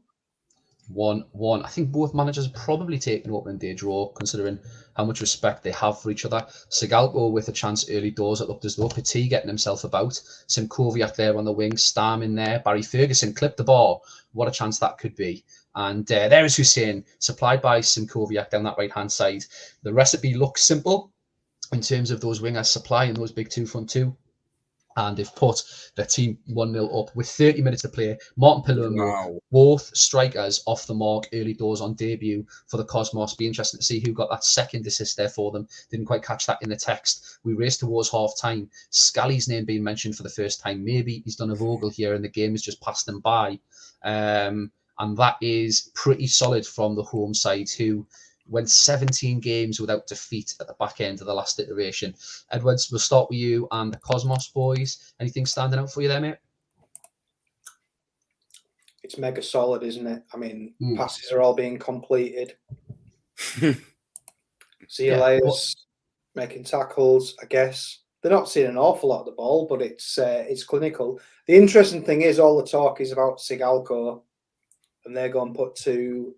1-1. I think both managers are probably taking opening day draw, considering how much respect they have for each other. Sigalko with a chance early doors. It looked as though Petit getting himself about. Simkoviak there on the wing. Stam in there. Barry Ferguson clipped the ball. What a chance that could be. And there is Hussein, supplied by Simkoviak down that right-hand side. The recipe looks simple in terms of those wingers supplying those big 2 front 2. and they've put their team 1-0 up with 30 minutes to play. Martin Palermo, Wow. both strikers off the mark early doors on debut for the Cosmos. Be interesting to see who got that second assist there for them. Didn't quite catch that in the text. We raced towards half time. Scally's name being mentioned for the first time. Maybe he's done a Vogel here and the game has just passed him by. And that is pretty solid from the home side, who went 17 games without defeat at the back end of the last iteration. Edwards, we'll start with you and the Cosmos boys. Anything standing out for you there, mate? It's mega solid, isn't it? I mean, passes are all being completed. Layers making tackles, I guess. They're not seeing an awful lot of the ball, but it's clinical. The interesting thing is all the talk is about Sigalko, and they're going to put two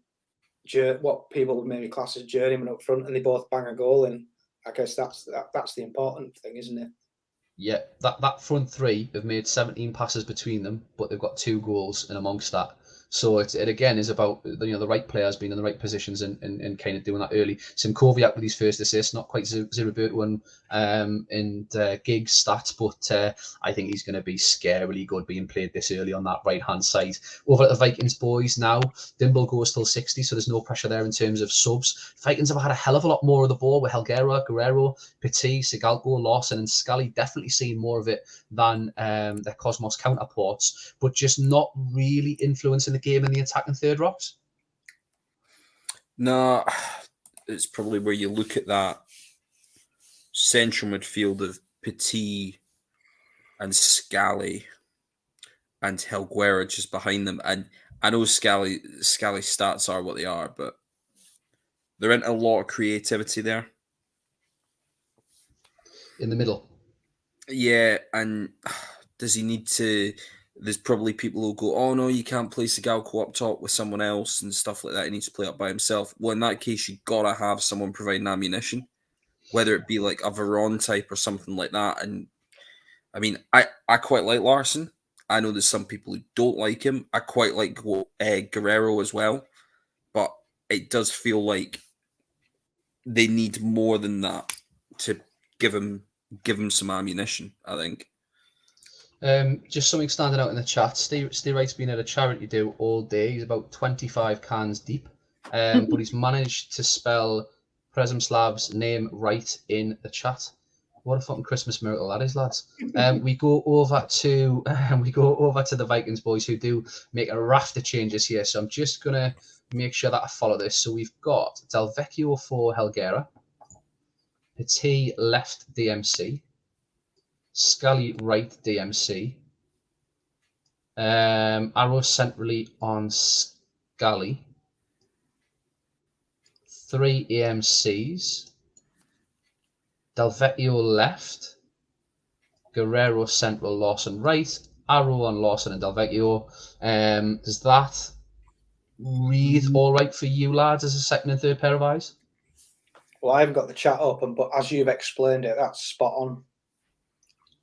what people would maybe class as journeyman up front, and they both bang a goal in. I guess that's the important thing, isn't it? Yeah, that front three have made 17 passes between them, but they've got 2 goals in amongst that. So it again is about the right players being in the right positions and kind of doing that early. Simkoviak with his first assist, not quite Zirabert one in Giggs stats, but I think he's going to be scarily good being played this early on that right hand side. Over at the Vikings boys now, Dimble goes till 60, so there's no pressure there in terms of subs. Vikings have had a hell of a lot more of the ball with Helguera, Guerrero, Petit, Sigalko, Larson, and Scally. Definitely seeing more of it than their Cosmos counterparts, but just not really influencing the game in the attacking third rocks. No, it's probably where you look at that central midfield of Petit and Scally and Helguera just behind them. And I know Scally's stats are what they are, but there isn't a lot of creativity there. In the middle. Yeah, and does he need to... There's probably people who go, oh no, you can't play Sigalko up top with someone else and stuff like that. He needs to play up by himself. Well, in that case, you got to have someone providing ammunition, whether it be like a Veron type or something like that. And I mean, I quite like Larson. I know there's some people who don't like him. I quite like Guerrero as well. But it does feel like they need more than that to give him some ammunition, I think. Just something standing out in the chat. Steve Wright's been at a charity do all day. He's about 25 cans deep, but he's managed to spell Presimslav's name right in the chat. What a fucking Christmas miracle that is, lads. We go over to the Vikings boys, who do make a raft of changes here. So I'm just gonna make sure that I follow this. So we've got Delvecchio for Helguera, Petit left DMC, Scally right DMC, arrow centrally on Scally, 3 AMCs, Delvecchio left, Guerrero central, Lawson right, arrow on Lawson and Delvecchio. Does that read all right for you lads as a second and third pair of eyes? Well, I haven't got the chat open, but as you've explained it, that's spot on.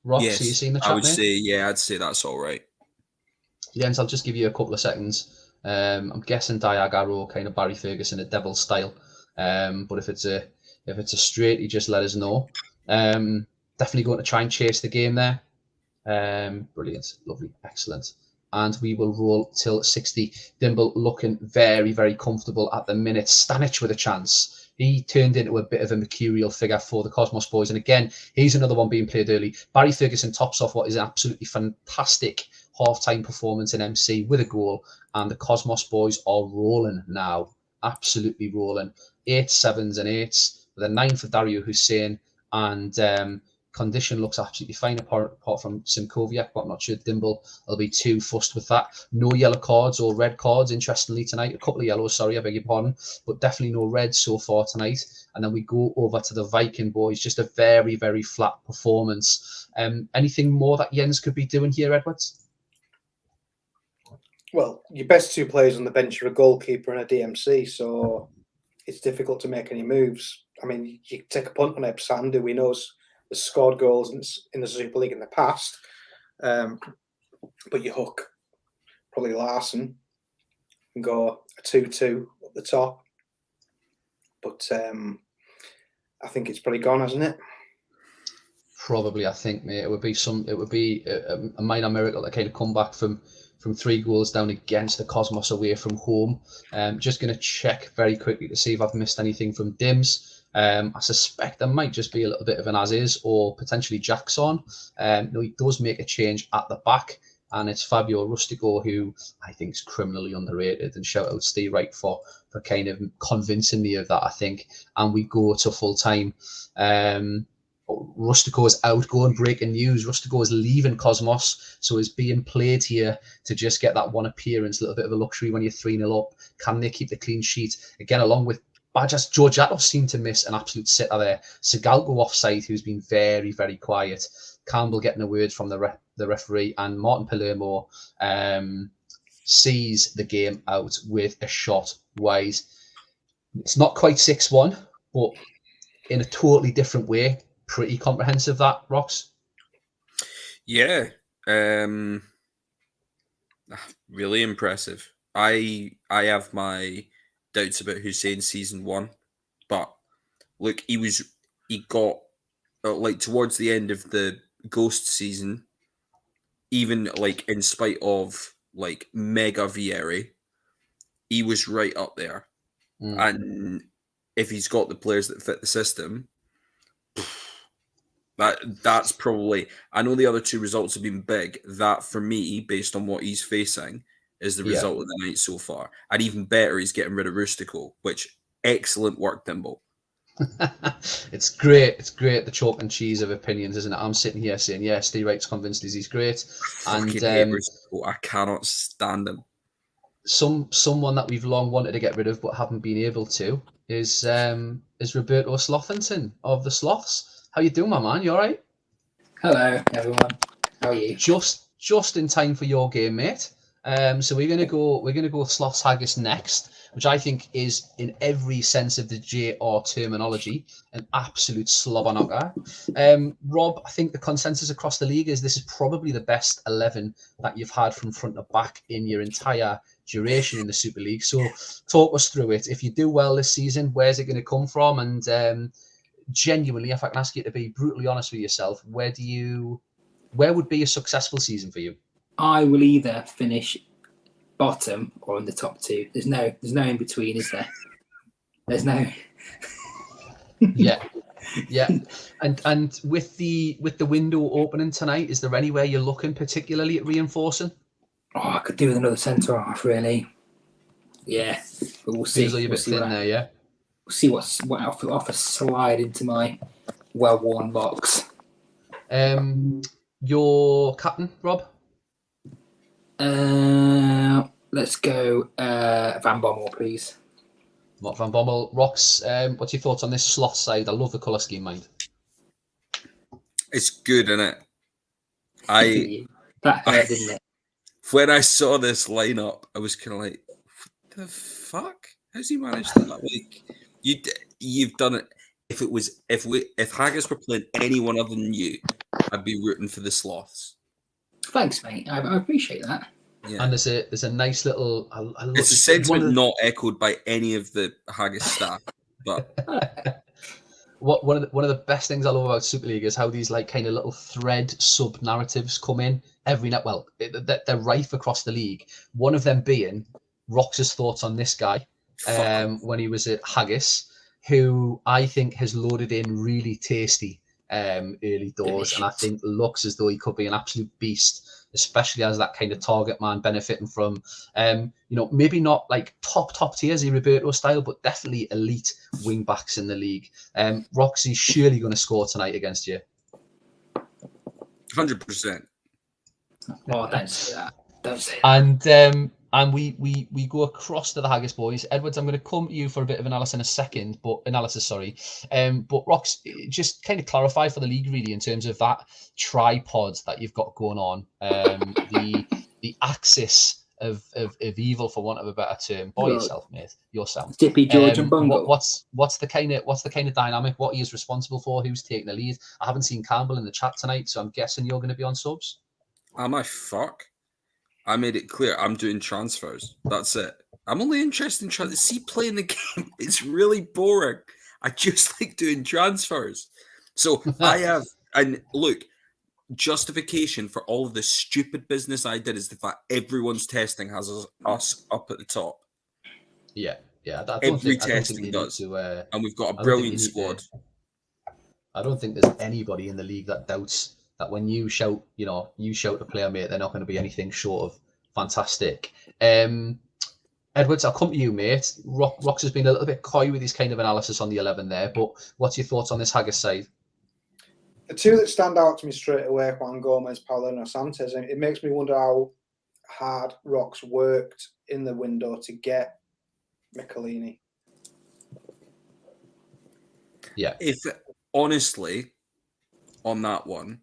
Rob, Yes, so you seen the chat, I would mate? say, yeah, I'd say that's all right. Jens, I'll just give you a couple of seconds. I'm guessing Diagaro, kind of Barry Ferguson, a devil style. But if it's a straight, you just let us know. Definitely going to try and chase the game there. Brilliant, lovely, excellent. And we will roll till 60. Dimble looking very, very comfortable at the minute. Stanich with a chance. He turned into a bit of a mercurial figure for the Cosmos boys. And again, he's another one being played early. Barry Ferguson tops off what is an absolutely fantastic half-time performance in MC with a goal. And the Cosmos boys are rolling now. Absolutely rolling. 8 7s and 8s. With a 9 for Dario Hussein. And condition looks absolutely fine apart from Simkoviak, but I'm not sure Dimble will be too fussed with that. No yellow cards or red cards, interestingly, tonight. A couple of yellows, sorry, I beg your pardon, but definitely no reds so far tonight. And then we go over to the Viking boys, just a very, very flat performance. Anything more that Jens could be doing here, Edwards? Well, your best 2 players on the bench are a goalkeeper and a DMC, so it's difficult to make any moves. I mean, you take a punt on Epsand, who we know has scored goals in the Super League in the past, but you hook probably Larson and go a 2-2 at the top. But I think it's probably gone, hasn't it? Probably, I think, mate. It would be a minor miracle to kind of come back from 3 goals down against the Cosmos away from home. Just going to check very quickly to see if I've missed anything from Dims. I suspect there might just be a little bit of an as-is or potentially Jackson. No, he does make a change at the back, and it's Fabio Rustico, who I think is criminally underrated. And shout out Steve Wright for kind of convincing me of that, I think. And we go to full time. Rustico is outgoing. Breaking news: Rustico is leaving Cosmos, so is being played here to just get that one appearance. A little bit of a luxury when you're 3-0 up. Can they keep the clean sheet again? Along with Badges, Georgiato seemed to miss an absolute sitter there. Segalgo offside, who's been very, very quiet. Campbell getting a word from the referee, and Martin Palermo sees the game out with a shot wide. It's not quite 6-1, but in a totally different way. Pretty comprehensive, that, Rox. Yeah, really impressive. I have my doubts about Hussein season 1, but look, he got like towards the end of the Ghost season, even like in spite of like Mega Vieri, he was right up there. And if he's got the players that fit the system, that's probably, I know the other 2 results have been big. That for me, based on what he's facing, is the result of the night so far. And even better, he's getting rid of Rustico, which excellent work, Dimble. It's great. It's great. The chalk and cheese of opinions, isn't it? I'm sitting here saying, yeah, Steve Wright's convinced he's great. I hate Rustico. I cannot stand him. Someone that we've long wanted to get rid of but haven't been able to is Roberto Slothington of the Sloths. How you doing, my man? You all right? Hello, everyone. How are you? Just in time for your game, mate. So we're gonna go Sloths Haggis next, which I think is, in every sense of the JR terminology, an absolute slobber knocker. Rob, I think the consensus across the league is this is probably the best 11 that you've had from front to back in your entire duration in the Super League. So talk us through it. If you do well this season, where's it going to come from? And genuinely, if I can ask you to be brutally honest with yourself, where would be a successful season for you? I will either finish bottom or in the top 2. There's no in between, is there? There's no. Yeah. And with the window opening tonight, is there anywhere you're looking particularly at reinforcing? Oh, I could do with another centre half, really. Yeah, but we'll see. Feels like you're a bit thin there, yeah. We'll see what off a slide into my well-worn box. Your captain, Rob? Let's go Van Bommel, please. Mark Van Bommel. Rox, what's your thoughts on this Sloth side? I love the colour scheme, mind. It's good, isn't it? That hurt, didn't it? When I saw this lineup, I was kind of like, what the fuck? How's he managed that? Like, you've done it. If Haggis were playing anyone other than you, I'd be rooting for the Sloths. Thanks, mate. I appreciate that. Yeah. And there's a nice little. It's a sentiment not echoed by any of the Haggis staff, but one of the best things I love about Super League is how these like kind of little thread sub narratives come in every night. Well, they're rife across the league. One of them being Rox's thoughts on this guy when he was at Haggis, who I think has loaded in really tasty early doors, and I think looks as though he could be an absolute beast, especially as that kind of target man benefiting from, maybe not like top tiers, Roberto style, but definitely elite wing backs in the league. Roxy's surely going to score tonight against you. 100%. Oh, don't say that. Don't say that. And we go across to the Haggis boys. Edwards, I'm going to come to you for a bit of analysis in a second, but Rox, just kind of clarify for the league really in terms of that tripod that you've got going on, the axis of evil, for want of a better term. By yourself, mate. Yourself. Dippy, George, and Bungle. What's the kind of dynamic? What he is responsible for? Who's taking the lead? I haven't seen Campbell in the chat tonight, so I'm guessing you're going to be on subs. Am I fuck? I made it clear I'm doing transfers. That's it. I'm only interested in trying to see playing the game. It's really boring. I just like doing transfers. So I And look, justification for all of the stupid business I did is the fact everyone's testing has us up at the top. Yeah. I don't Every think testing you need does. to. And we've got a I don't think brilliant you need squad. to. I don't think there's anybody in the league that doubts that when you shout a player, mate, they're not going to be anything short of fantastic. Edwards, I'll come to you, mate. Rox has been a little bit coy with his kind of analysis on the 11 there, but what's your thoughts on this Haggis side? The two that stand out to me straight away, Juan Gomez, Paulino Sanchez, and it makes me wonder how hard Rox worked in the window to get Michelini. Yeah. If honestly, on that one,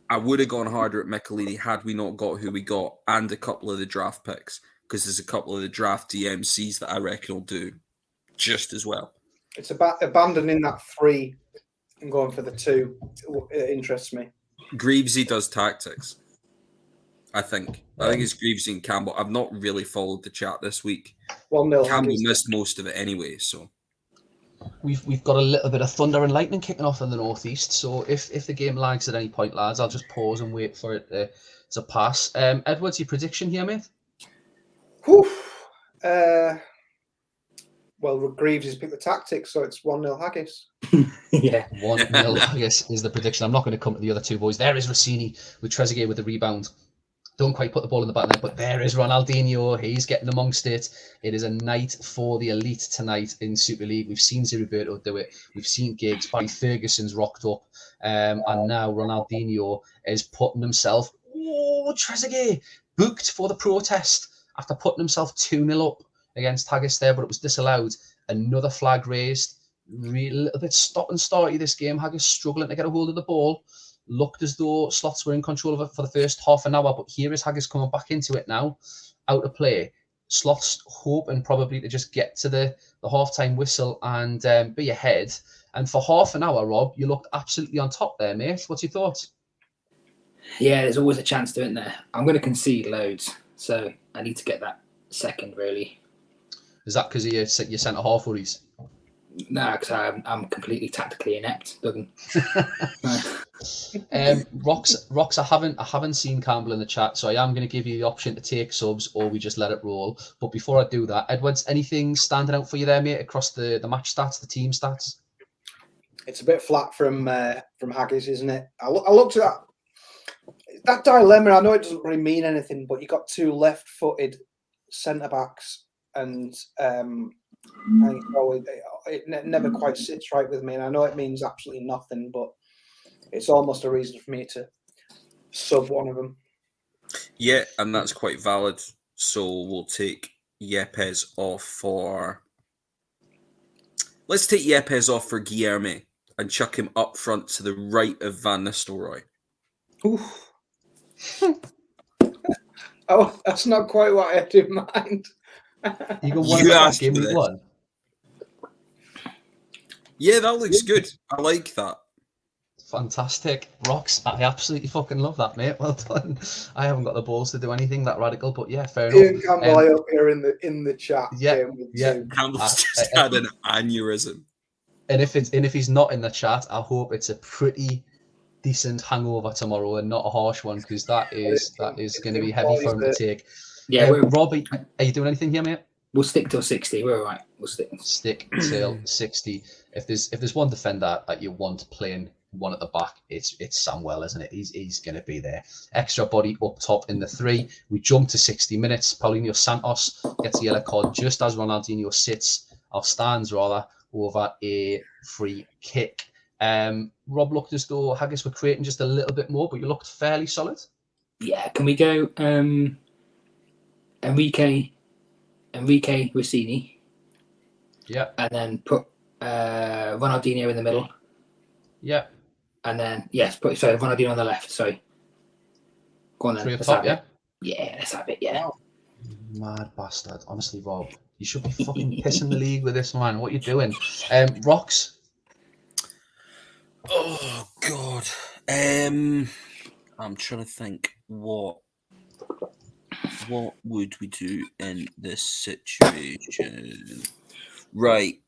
I would have gone harder at Michelini had we not got who we got and a couple of the draft picks, because there's a couple of the draft DMCs that I reckon will do just as well. It's about abandoning that 3 and going for the 2. It interests me. Greavesy does tactics, I think. I think it's Greavesy and Campbell. I've not really followed the chat this week. 1-0 Campbell Haggis. missed most of it anyway, so... We've got a little bit of thunder and lightning kicking off in the northeast, so if the game lags at any point, lads, I'll just pause and wait for it to pass. Edwards, your prediction here, mate? Whew. Well, Greaves has picked the tactics, so it's 1-0 Haggis. Yeah. 1-0 Haggis is the prediction. I'm not going to come to the other two boys. There is Rossini with Trezeguet with the rebound. Don't quite put the ball in the back net, but there is Ronaldinho. He's getting amongst it. It is a night for the elite tonight in Super League. We've seen Zeriberto do it. We've seen Giggs. Barry Ferguson's rocked up. And now Ronaldinho is putting himself... Oh, Trezeguet! Booked for the protest after putting himself 2-0 up against Haggis there, but it was disallowed. Another flag raised. Really, a little bit stop and starty this game. Haggis struggling to get a hold of the ball. Looked as though Slots were in control of it for the first half an hour, but here is Haggis coming back into it now, out of play. Slots hoping probably to just get to the half-time whistle and be ahead. And for half an hour, Rob, you looked absolutely on top there, mate. What's your thoughts? Yeah, there's always a chance to it there. I'm going to concede loads, so I need to get that second, really. Is that because of your centre-half worries? No, because I'm completely tactically inept, Duggan. Rox, I haven't seen Campbell in the chat, so I am going to give you the option to take subs or we just let it roll. But before I do that, Edwards, anything standing out for you there, mate, across the match stats, the team stats? It's a bit flat from Haggis, isn't it? I looked at that dilemma. I know it doesn't really mean anything, but you got 2 left-footed centre backs, and it never quite sits right with me. And I know it means absolutely nothing, but it's almost a reason for me to sub one of them. Yeah, and that's quite valid. So we'll take Yepes off for... Let's take Yepes off for Guilherme and chuck him up front to the right of Van Nistelrooy. Oh, that's not quite what I had in mind. You asked for this. Yeah, that looks good. I like that. Fantastic. Rox, I absolutely fucking love that, mate. Well done. I haven't got the balls to do anything that radical, but yeah, fair enough. Ian Campbell up here in the chat. Yeah. Campbell's just had an aneurysm. And if he's not in the chat, I hope it's a pretty decent hangover tomorrow and not a harsh one, because that is going to be heavy for him to take. Yeah, Rob, are you doing anything here, mate? We'll stick till 60. We're all right. We'll stick till 60. If there's one defender that you want playing one at the back, it's Samwell, isn't it? He's going to be there. Extra body up top in the 3. We jump to 60 minutes. Paulinho Santos gets a yellow card just as Ronaldinho stands rather over a free kick. Rob looked as though Haggis were creating just a little bit more, but you looked fairly solid. Yeah, can we go Enrique Rossini? Yeah. And then put Ronaldinho in the middle. Yeah. And then, Ronaldinho on the left. Sorry. Go on then. 3 up top, yeah? Yeah, let's have it, yeah. Mad bastard. Honestly, Rob, you should be fucking pissing the league with this, man. What are you doing? Rox? Oh, God. I'm trying to think what would we do in this situation? Right.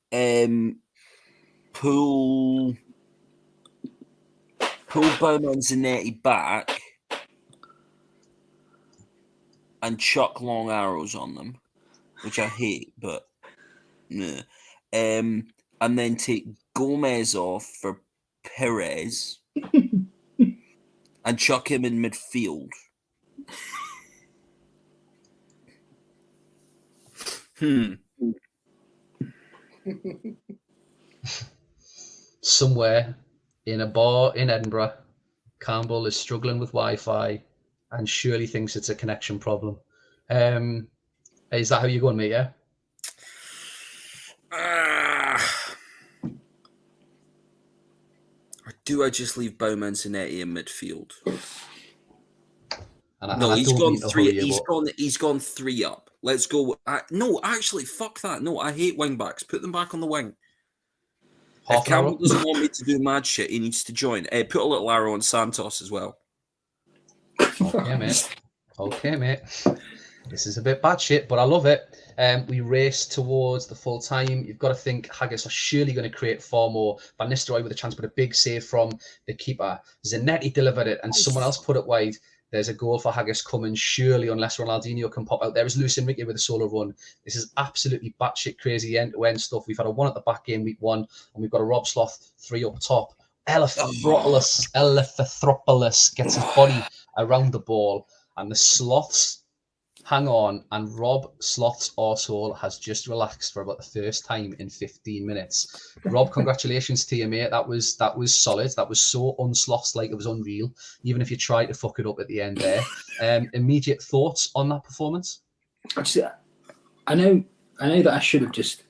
Pull pull Bowman Zanetti back and chuck long arrows on them, which I hate, but nah. And then take Gomez off for Perez and chuck him in midfield. Somewhere in a bar in Edinburgh, Campbell is struggling with Wi-Fi and surely thinks it's a connection problem. Is that how you're going, mate? Yeah. Or do I just leave Bowman Zanetti in midfield? No, he's gone three. He's gone 3 up. Let's go. No, actually, fuck that. No, I hate wing backs. Put them back on the wing. If Campbell doesn't want me to do mad shit, he needs to join. Put a little arrow on Santos as well. Okay, mate. Okay, mate. This is a bit bad shit, but I love it. We race towards the full time. You've got to think Haggis are surely going to create far more. Van Nistelrooy with a chance, but a big save from the keeper. Zanetti delivered it, and someone else put it wide. There's a goal for Haggis coming, surely, unless Ronaldinho can pop out. There is Luis Enrique with a solo run. This is absolutely batshit crazy end-to-end stuff. We've had a 1 at the back game week 1, and we've got a Rob Sloth 3 up top. Elefthropoulos gets his body around the ball, and the Sloths hang on, and Rob Sloth's arsehole has just relaxed for about the first time in 15 minutes. Rob, congratulations to you, mate. That was solid. That was so unsloths-like, it was unreal, even if you tried to fuck it up at the end there. Immediate thoughts on that performance? I know that I should have just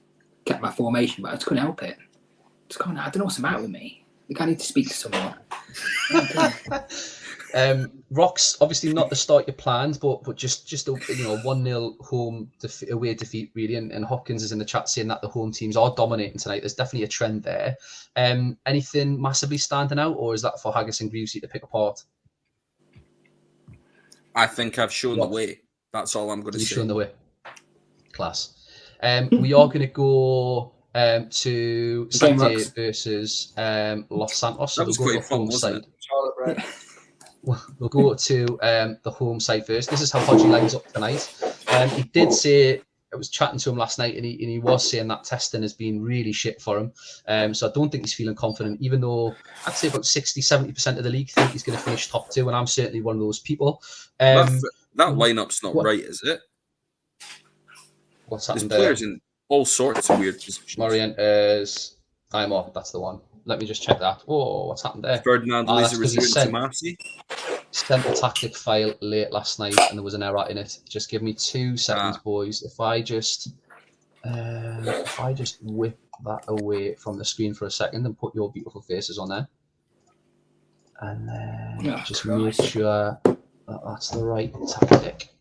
kept my formation, but I just couldn't help it. I don't know what's the matter with me. I think I need to speak to someone. Rocks, obviously not the start you planned, but just a 1-0 home away defeat really, and Hopkins is in the chat saying that the home teams are dominating tonight. There's definitely a trend there. Anything massively standing out, or is that for Haggis and Greavesy to pick apart? I think I've shown the way. That's all I'm going to say. You've shown the way. Class. We are going to go to Saturday versus Los Santos. That was quite fun, wasn't it? We'll go to the home side first. This is how Hodgie lines up tonight. He did say, I was chatting to him last night, and he was saying that testing has been really shit for him. So I don't think he's feeling confident, even though I'd say about 60-70% of the league think he's going to finish top 2, and I'm certainly one of those people. That lineup's not right, is it? What's happened there? There's players in all sorts of weird positions. Morientes, Aymor, that's the one. Let me just check that. Whoa, what's happened there? Ferdinand Marcy. Sent a tactic file late last night, and there was an error in it. Just give me 2 seconds, boys. If I just whip that away from the screen for a second and put your beautiful faces on there, and then make sure that that's the right tactic.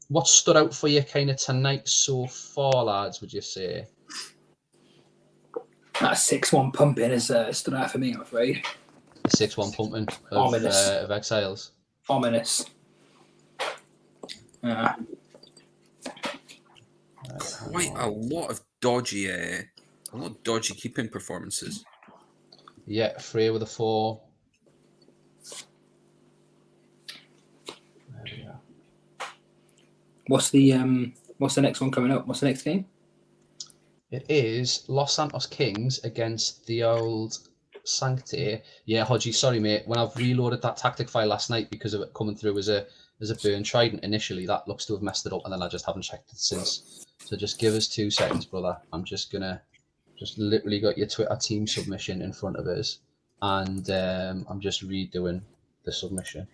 What stood out for you kind of tonight so far, lads, would you say? That 6-1 pumping has stood out for me, I'm afraid. The 6-1 pumping of Exiles. Ominous. Quite a lot of dodgy keeping performances. Yeah, Freya with a 4. There we are. What's the next one coming up? What's the next game? It is Los Santos Kings against the old Sancti. Yeah, Hodgie, sorry, mate. When I've reloaded that tactic file last night because of it coming through as a burn trident initially, that looks to have messed it up, and then I just haven't checked it since. So just give us 2 seconds, brother. I'm just literally got your Twitter team submission in front of us, and I'm just redoing the submission.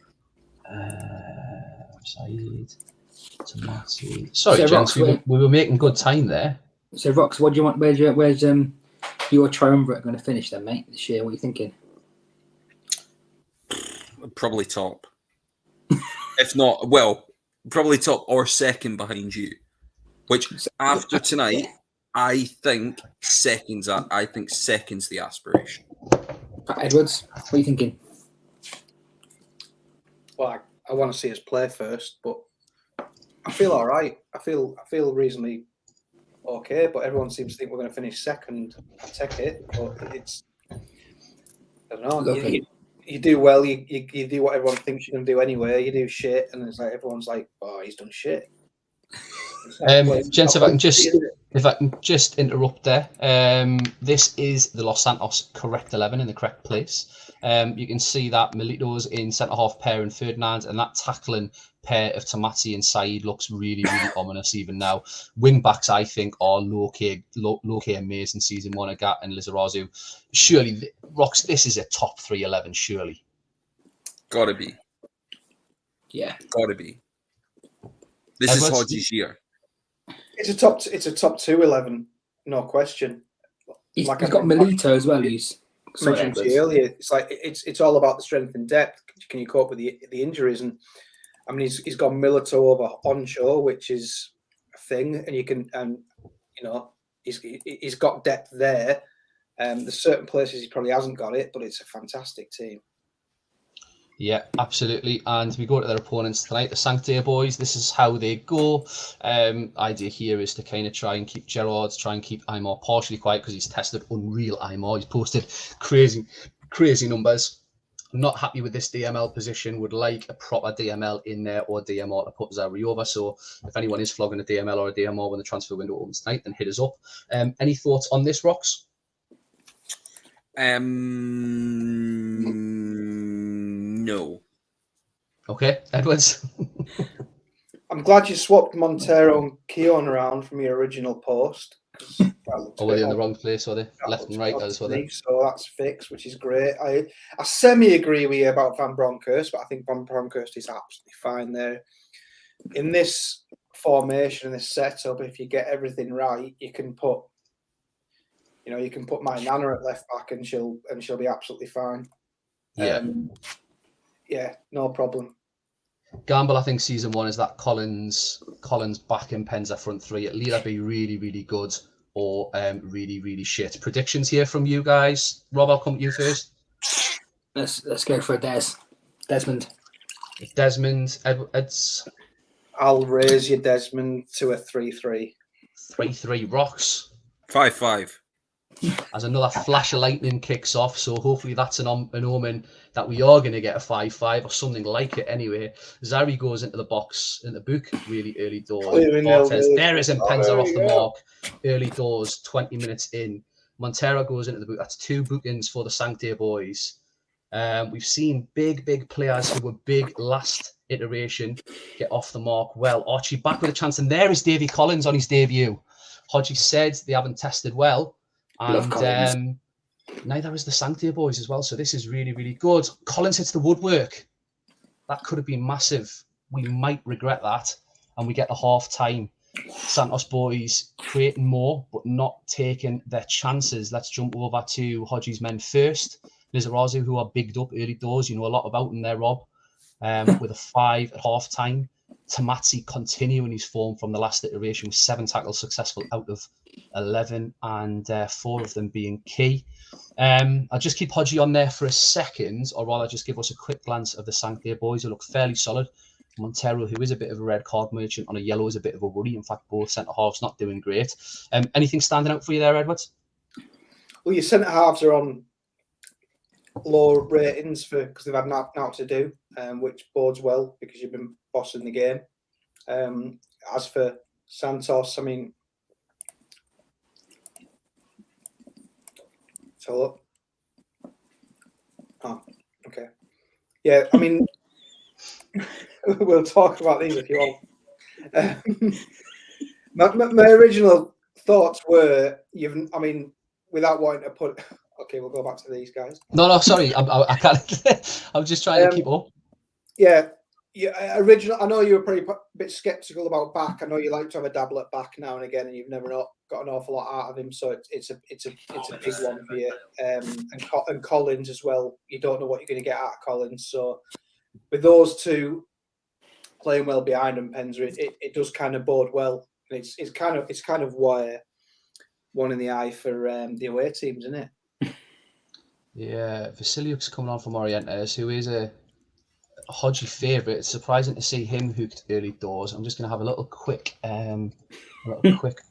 Saeed, Tomati. Sorry, gents, we were making good time there. So, Rox, what do you want? Where's your triumvirate going to finish then, mate, this year? What are you thinking? Probably top. If not, well, probably top or second behind you. Which, after tonight, I think second's the aspiration. Edwards, what are you thinking? Well, I want to see us play first, but I feel all right. I feel reasonably okay, but everyone seems to think we're going to finish second. I take it, but it's, I don't know. you do well, you do what everyone thinks you're going to do anyway. You do shit, and it's like everyone's like, "Oh, he's done shit." Gents, if I can just interrupt there. This is the Los Santos correct 11 in the correct place. You can see that Milito's in centre half pair and Ferdinand, and that tackling pair of Tamati and Said looks really, really ominous even now. Wing backs, I think, are low-key amazing season 1. Agat and Lizarazu. Surely, Rox, this is a top 3-11, surely. Gotta be. Yeah. Gotta be. This Edwards? is Hodge's year. It's a top 2-11, no question. He's Like got Milito as well. Who's mentioned to you earlier. It's like it's all about the strength and depth. Can you cope with the injuries? And I mean, he's got Milito over onshore, which is a thing, and you can, and you know, he's got depth there. There's certain places he probably hasn't got it, but it's a fantastic team. Yeah, absolutely. And we go to their opponents tonight, the Sanctia boys. This is how they go. Idea here is to kind of try and keep Gerrard, try and keep Aymar partially quiet because he's tested unreal Aymar. He's posted crazy numbers. I'm not happy with this DML position. Would like a proper DML in there or DMR to put Zari over. So if anyone is flogging a DML or a DMR when the transfer window opens tonight, then hit us up. Any thoughts on this, Rox? No. Okay, Edwards. I'm glad you swapped Montero and Keon around from your original post. Or were they in the wrong place, or they left and right? As well. So that's fixed, which is great. I semi-agree with you about Van Bronckhorst, but I think Van Bronckhorst is absolutely fine there. In this formation, in this setup, if you get everything right, you can put my Nana at left back and she'll be absolutely fine. Yeah. Yeah, no problem. Gamble, I think season 1 is that Collins back in Penza front 3. It'll either be really, really good or really, really shit. Predictions here from you guys. Rob, I'll come to you first. Let's go for Desmond. Edwards. I'll raise your Desmond to a 3-3. 3-3 Rocks. 5-5. As another flash of lightning kicks off, so hopefully that's an omen that we are going to get a 5-5 or something like it anyway. Zari goes into the box, in the book, really early doors. There is Penza off the mark, early doors, 20 minutes in. Montero goes into the book. That's 2 bookings for the Sanctia boys. We've seen big players who were big last iteration get off the mark well. Archie back with a chance, and there is Davy Collins on his debut. Hodgie said they haven't tested well. And neither is the Sanctia boys as well. So this is really, really good. Collins hits the woodwork. That could have been massive. We might regret that. And we get the half time. Santos boys creating more, but not taking their chances. Let's jump over to Hodgie's men first. Lizarazu, who are bigged up early doors. You know a lot about them there, Rob. With a 5 at half time. Tamati continuing his form from the last iteration with 7 tackles successful out of 11 and 4 of them being key. I'll just keep Hodgie on there for a second, or rather just give us a quick glance of the Sanctia boys who look fairly solid. Montero, who is a bit of a red card merchant on a yellow, is a bit of a worry. In fact, both centre halves not doing great. Anything standing out for you there, Edwards? Well, your centre halves are on low ratings because they've had nothing to do, which bodes well because you've been bossing the game. As for Santos, I mean, so oh, okay, yeah. I mean, we'll talk about these if you want. My original thoughts were, I mean, without wanting to put. Okay, we'll go back to these guys. No, sorry, I can't. I'm just trying to keep up. Yeah. Original. I know you were pretty a bit skeptical about back. I know you like to have a dabble at back now and again, and you've never got an awful lot out of him. So it's a big one for you. And Collins as well. You don't know what you're going to get out of Collins. So with those two playing well behind him, Penza, it does kind of bode well. And it's kind of why one in the eye for the away teams, isn't it? Yeah, Vasiliuk's coming on from Orientes, who is a Hodgie favourite. It's surprising to see him hooked early doors. I'm just going to have a little quick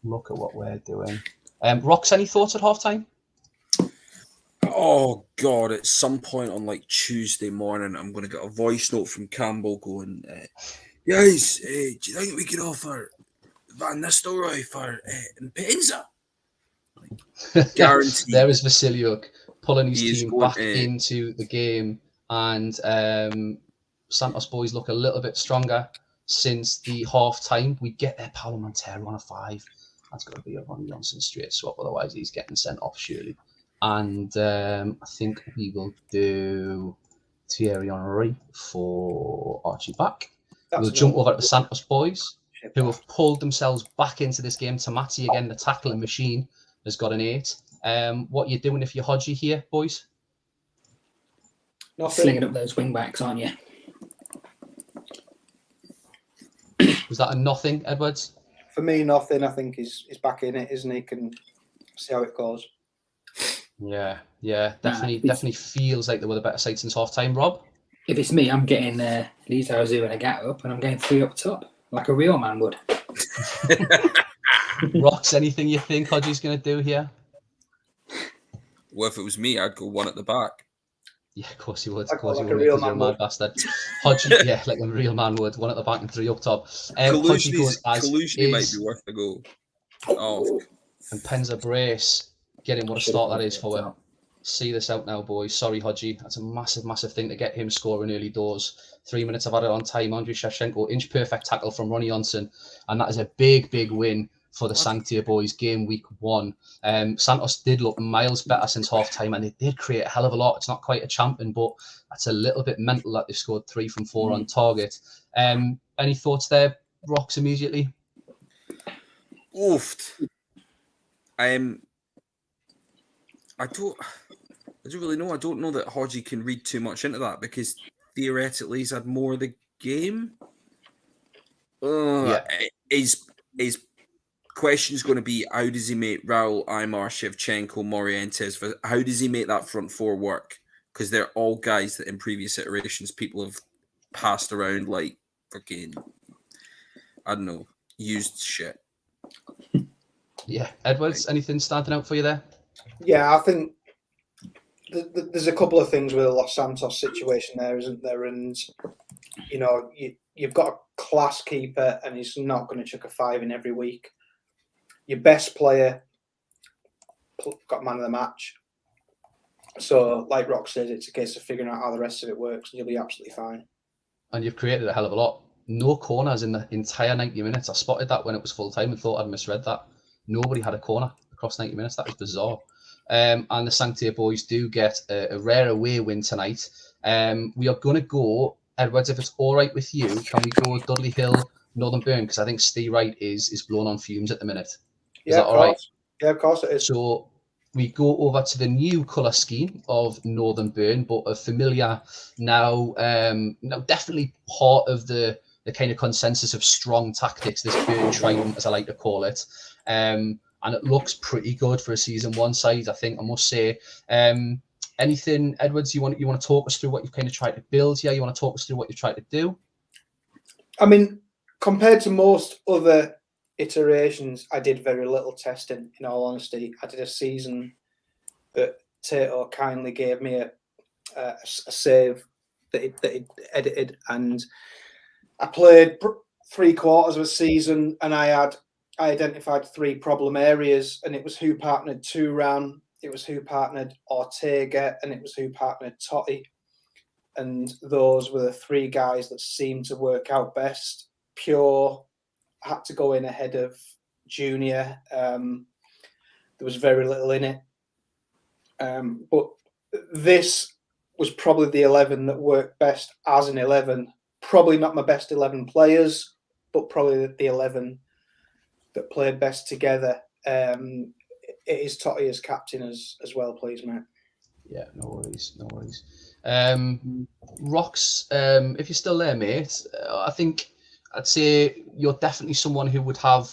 look at what we're doing. Rox, any thoughts at half time? Oh God! At some point on like Tuesday morning, I'm going to get a voice note from Campbell going, "Guys, do you think we could offer Van Nistelrooy for Penza?" Guaranteed. There is Vasiliuk pulling his He is team going back to- into the game, and Santos boys look a little bit stronger since the half time. We get there, Paolo Montero on a 5. That's got to be a Ronnie Johnson straight swap, otherwise he's getting sent off surely. And I think we will do Thierry Henry for Archie back. We'll jump over to the Santos boys, who have pulled themselves back into this game. Tamati again, the tackling machine, has got an 8. What are you doing if you're Hodgie here, boys? Nothing. Slinging up those wing backs, aren't you? Was that a nothing, Edwards? For me, nothing. I think he's back in it, isn't he? Can see how it goes. Yeah, definitely feels like they were the better side since half time, Rob. If it's me, I'm getting Lisa Ozu and a Gat up, and I'm getting 3 up top, like a real man would. Rox, anything you think Hodgie's going to do here? Well, if it was me, I'd go 1 at the back. Yeah, of course you would. Like Of course a you would, real because you're a man mad bastard. Hodgie, yeah, like a real man would. 1 at the back and 3 up top. Hodgie goes as Kaluzhny might is, be worth a go. Oh, and Penza brace. Get him what a start that is for him. See this out now, boys. Sorry, Hodgie. That's a massive thing to get him scoring early doors. 3 minutes of added on time. Andriy Shevchenko, inch perfect tackle from Ronnie Johnson. And that is a big win for the Sanctia boys, game week 1. Santos did look miles better since half time, and they did create a hell of a lot. It's not quite a champion, but that's a little bit mental that they've scored 3 from 4 on target. Any thoughts there, Rox, immediately? oofed. I don't really know. I don't know that Hodgie can read too much into that, because theoretically he's had more of the game. His question's going to be, how does he make Raul, Aymar, Shevchenko, Morientes? How does he make that front 4 work? Because they're all guys that in previous iterations people have passed around like fucking, I don't know, used shit. Yeah, Edwards, anything standing out for you there? Yeah, I think there's a couple of things with the Los Santos situation there, isn't there? And, you know, you've got a class keeper and he's not going to chuck a 5 in every week. Your best player got man of the match. So, like Rock said, it's a case of figuring out how the rest of it works, and you'll be absolutely fine. And you've created a hell of a lot. No corners in the entire 90 minutes. I spotted that when it was full time and thought I'd misread that. Nobody had a corner across 90 minutes. That was bizarre. And the Sanctia boys do get a rare away win tonight. We are going to go, Edwards, if it's all right with you, can we go Dudley Hill, Northern Burn? Because I think Steve Wright is blown on fumes at the minute. Is that all right? Yeah, of course it is. So we go over to the new colour scheme of Northern Burn, but a familiar now definitely part of the kind of consensus of strong tactics, this Burn Trident, as I like to call it. And it looks pretty good for a season 1 side, I think, I must say. Anything, Edwards, you want to talk us through what you've kind of tried to build here? You want to talk us through what you've tried to do? I mean, compared to most other iterations, I did very little testing, in all honesty. I did a season that Tato kindly gave me a save that he edited, and I played 3 quarters of a season, and I identified 3 problem areas, and it was who partnered Turan, it was who partnered Ortega, and it was who partnered Totti. And those were the 3 guys that seemed to work out best. Pure had to go in ahead of Junior. There was very little in it. But this was probably the 11 that worked best as an 11. Probably not my best 11 players, but probably the 11 that played best together. It is Totti as captain as well, please, mate. Yeah, no worries. Rox, if you're still there, mate, I think I'd say you're definitely someone who would have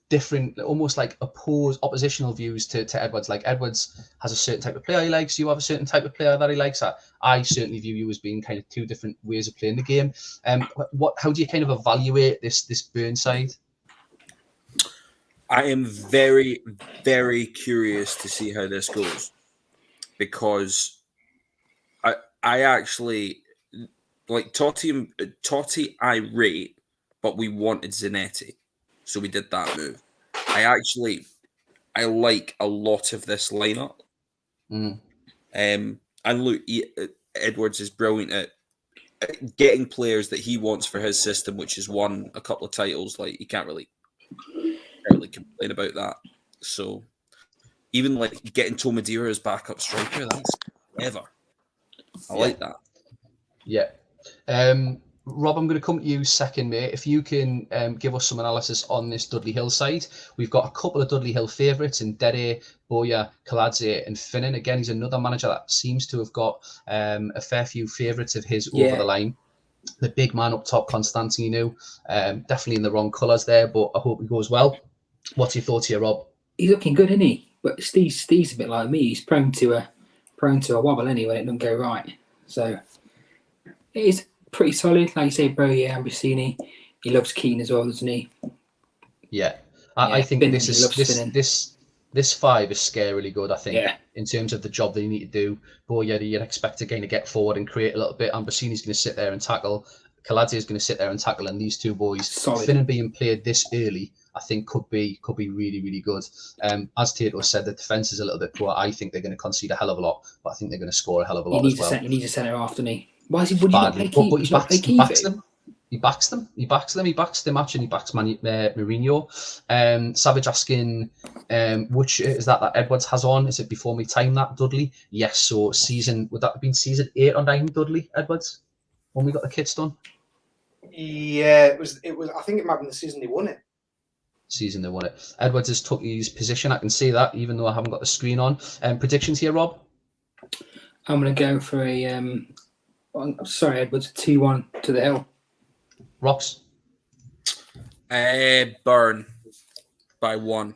different, almost like oppositional views to Edwards. Like Edwards has a certain type of player he likes, you have a certain type of player that he likes. I certainly view you as being kind of 2 different ways of playing the game. How do you kind of evaluate this Burn side? I am very, very curious to see how this goes. because I actually like Totti. I rate, but we wanted Zanetti, so we did that move. I like a lot of this lineup. And look, Edwards is brilliant at getting players that he wants for his system, which has won a couple of titles. Like, you can't really complain about that. So even like getting Tomadira as backup striker, that's clever. I like that. Yeah. Rob, I'm going to come to you second, mate. If you can give us some analysis on this Dudley Hill side. We've got a couple of Dudley Hill favourites in Dede, Boya, Kaladze and Finnan. Again, he's another manager that seems to have got a fair few favourites of his over the line. The big man up top, Constantino, definitely in the wrong colours there, but I hope he goes well. What's your thoughts here, Rob? He's looking good, isn't he? But Steve's a bit like me. He's prone to a wobble anyway. It doesn't go right. So it is pretty solid. Like you say, bro, yeah, Ambrosini. He loves Keane as well, doesn't he? Yeah. I think this five is scarily good, I think, in terms of the job they need to do. Boya, you'd expect again to get forward and create a little bit. Ambrosini's going to sit there and tackle. Kaladze is going to sit there and tackle, and these two boys, Finnan being played this early, I think could be really, really good. As Tato said, the defence is a little bit poor. I think they're going to concede a hell of a lot, but I think they're going to score a hell of a lot as well. He needs a centre half, doesn't he? Why is he? Would he not play Keane? He backs them. He backs the match, and he backs Mourinho. Savage asking, which is that Edwards has on? Is it before me time that Dudley? Yes. So would that have been season 8 or 9 Dudley Edwards when we got the kits done? Yeah, it was. I think it might have been the season they won it. Edwards has took his position. I can see that, even though I haven't got the screen on. Predictions here, Rob? I'm going to go for a. Sorry, Edwards. 2-1 to the Hill. Rocks? Burn by 1.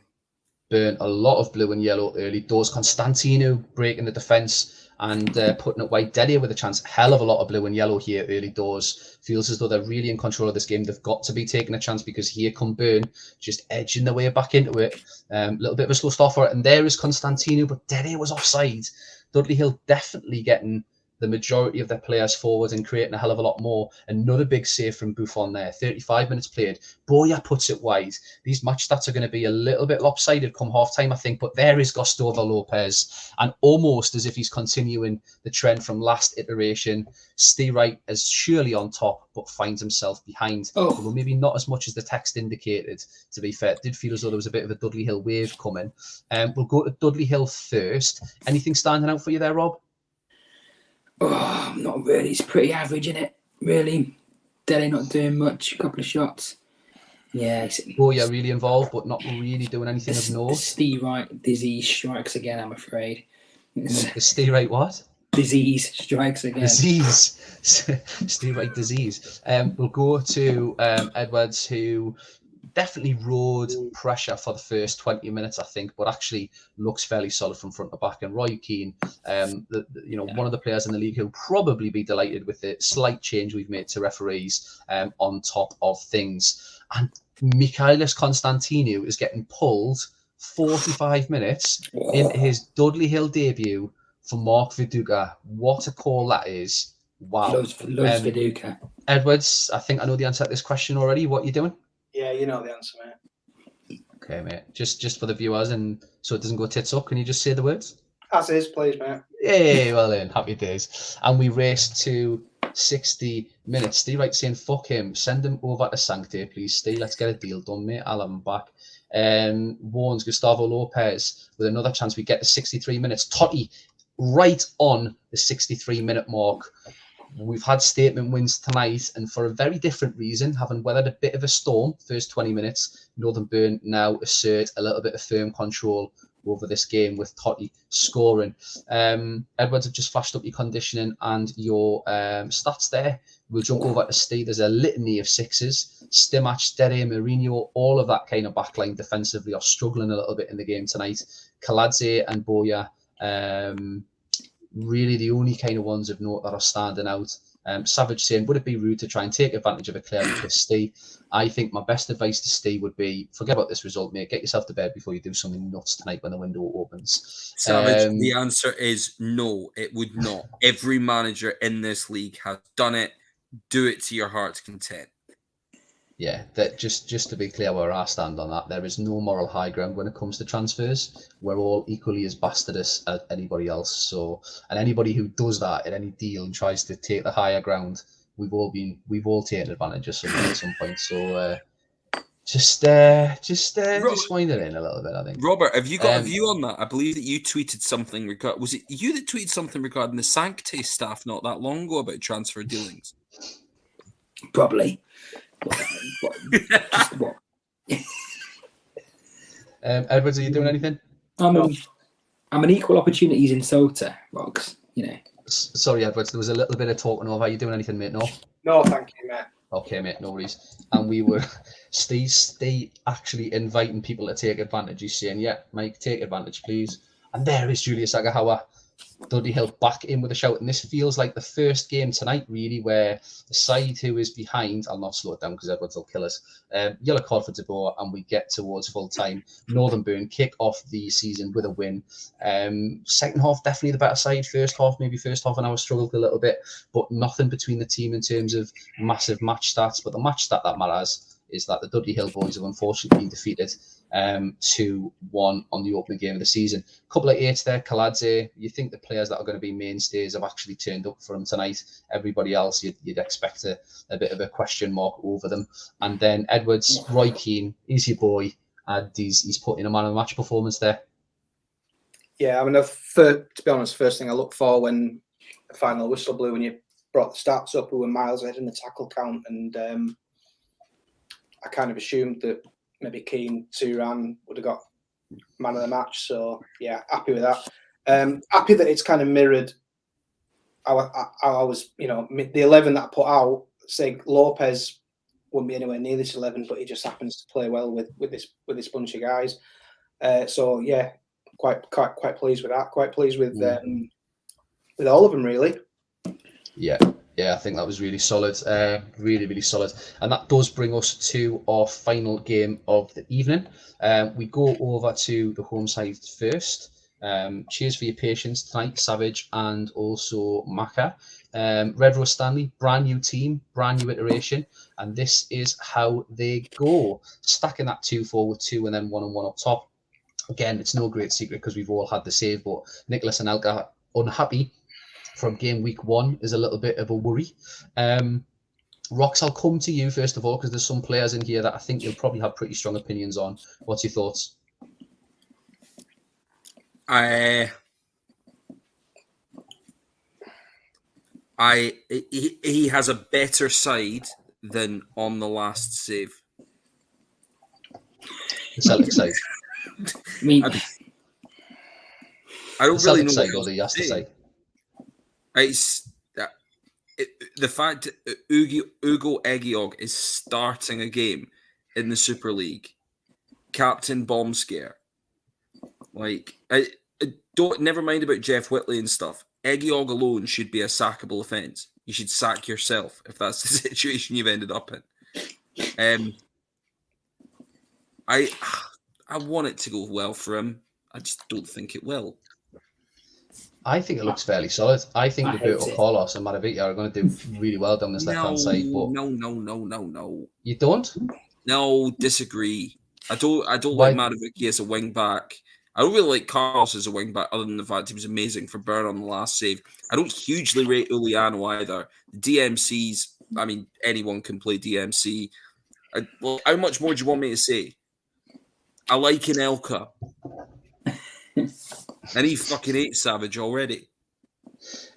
Burn a lot of blue and yellow early doors. Constantino breaking the defence and putting it wide. Dede with a chance. Hell of a lot of blue and yellow here early doors. Feels as though they're really in control of this game. They've got to be taking a chance, because here come Burn, just edging their way back into it. A little bit of a slow start for it. And there is Constantino, but Dede was offside. Dudley Hill definitely getting the majority of their players forward and creating a hell of a lot more. Another big save from Buffon there. 35 minutes played. Boya puts it wide. These match stats are going to be a little bit lopsided come half-time, I think, but there is Gustavo Lopez, and almost as if he's continuing the trend from last iteration. Steve Wright is surely on top, but finds himself behind. Well, maybe not as much as the text indicated, to be fair. It did feel as though there was a bit of a Dudley Hill wave coming. We'll go to Dudley Hill first. Anything standing out for you there, Rob? Oh, not really. It's pretty average, isn't it? Really. Dele not doing much. A couple of shots. Yeah. Boya really involved, but not really doing anything of note. Steve Wright disease strikes again, I'm afraid. The Steve Wright what? Disease strikes again. Disease. Steve Wright disease. We'll go to Edwards, who definitely rode pressure for the first 20 minutes, I think, but actually looks fairly solid from front to back. And Roy Keane, one of the players in the league who'll probably be delighted with the slight change we've made to referees on top of things. And Mikhailis Constantino is getting pulled 45 minutes into his Dudley Hill debut for Mark Viduka. What a call that is. Wow. Loves Viduka. Edwards, I think I know the answer to this question already. What are you doing? Yeah, you know the answer, mate. Okay, mate. Just for the viewers, and so it doesn't go tits up, can you just say the words? As is, please, mate. Yay, well then, happy days. And we raced to 60 minutes. Steve Wright saying, fuck him. Send him over to Sancte, please, Steve. Let's get a deal done, mate. I'll have him back. Warns Gustavo Lopez with another chance. We get to 63 minutes. Totti right on the 63-minute mark. We've had statement wins tonight, and for a very different reason, having weathered a bit of a storm first 20 minutes. Northern Burn now assert a little bit of firm control over this game with Totti scoring. Edwards have just flashed up your conditioning and your stats there. We'll jump over to Steve. There's a litany of sixes. Stimac, Dede, Mourinho, all of that kind of backline defensively are struggling a little bit in the game tonight. Kaladze and Boya really the only kind of ones of note that are standing out. Savage saying, would it be rude to try and take advantage of a clear weakness, Steve? I think my best advice to Steve would be, forget about this result, mate. Get yourself to bed before you do something nuts tonight when the window opens. Savage, the answer is no, it would not. Every manager in this league has done it. Do it to your heart's content. Yeah, that just to be clear where I stand on that, there is no moral high ground when it comes to transfers. We're all equally as bastardous as anybody else. So, and anybody who does that in any deal and tries to take the higher ground, we've all taken advantage of something at some point. So, just wind it in a little bit, I think. Robert, have you got a view on that? I believe that you tweeted something. Was it you that tweeted something regarding the Sancte staff not that long ago about transfer dealings? Probably. Edwards, are you doing anything? I'm an equal opportunities insulter, Rox. You know. Sorry, Edwards. There was a little bit of talking over. Are you doing anything, mate? No. No, thank you, mate. Okay, mate. No worries. And we were Steve actually inviting people to take advantage. He's saying, "Yeah, Mike, take advantage, please." And there is Julius Agahawa. Dudley Hill back in with a shout, and this feels like the first game tonight, really, where the side who is behind, I'll not slow it down because Edwards will kill us, yellow card for De Boer, and we get towards full time. Northern Burn kick off the season with a win. Second half, definitely the better side. First half an hour struggled a little bit, but nothing between the team in terms of massive match stats. But the match stat that matters is that the Dudley Hill boys have unfortunately been defeated 2-1 on the opening game of the season. A couple of eights there, Kaladze. You think the players that are going to be mainstays have actually turned up for him tonight. Everybody else, you'd expect a bit of a question mark over them. And then Edwards, Roy Keane, he's your boy, and he's put in a man of the match performance there. Yeah, I mean, to be honest, first thing I looked for when the final whistle blew, when you brought the stats up, we were miles ahead in the tackle count, and I kind of assumed that maybe Keane, Turan would have got man of the match. So, yeah, happy with that. Happy that it's kind of mirrored I was, the 11 that I put out, say Lopez wouldn't be anywhere near this 11, but he just happens to play well with this bunch of guys. So, yeah, quite pleased with that. Quite pleased with all of them, really. Yeah, I think that was really solid, really, really solid. And that does bring us to our final game of the evening. We go over to the home side first. Cheers for your patience tonight, Savage and also Maka. Red Rose Stanley, brand new team, brand new iteration. And this is how they go. Stacking that 2-4 with 2 and then 1-1 up top. Again, it's no great secret because we've all had the save, but Nicholas and Elka unhappy from game week 1 is a little bit of a worry. Rox, I'll come to you first of all, because there's some players in here that I think you'll probably have pretty strong opinions on. What's your thoughts? He has a better side than on the last save. The Celtic side. I don't really know what he has to say. The fact that Ugo Egiog is starting a game in the Super League, Captain Bomb Scare. Never mind about Jeff Whitley and stuff. Egiog alone should be a sackable offence. You should sack yourself if that's the situation you've ended up in. I want it to go well for him. I just don't think it will. I think it looks fairly solid. I think Roberto Carlos and Maravilla are going to do really well down this left-hand side. But No. You don't? No, disagree. I don't like Maravilla as a wing back. I don't really like Carlos as a wing back, other than the fact he was amazing for Burn on the last save. I don't hugely rate Uliano either. The DMCs, I mean, anyone can play DMC. How much more do you want me to say? I like an Elka. And he fucking hates Savage already.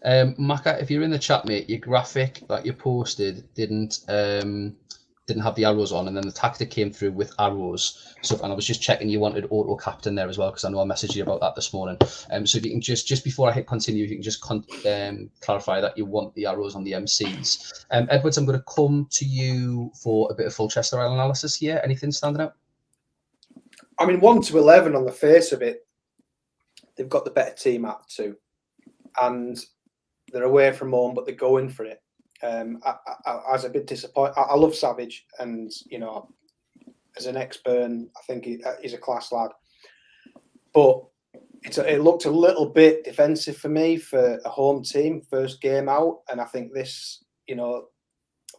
Maka, if you're in the chat, mate, your graphic that you posted didn't have the arrows on, and then the tactic came through with arrows. So, and I was just checking you wanted auto captain there as well, because I know I messaged you about that this morning. So if you can just before I hit continue, if you can just clarify that you want the arrows on the MCs. Edwards, I'm going to come to you for a bit of full Chester analysis here. Anything standing out? I mean, 1 to 11 on the face of it, they've got the better team at 2. and they're away from home, but they're going for it. I was a bit disappointed. I love Savage, and as an ex-Burn, I think he's a class lad. But it looked a little bit defensive for me for a home team, first game out, and I think this,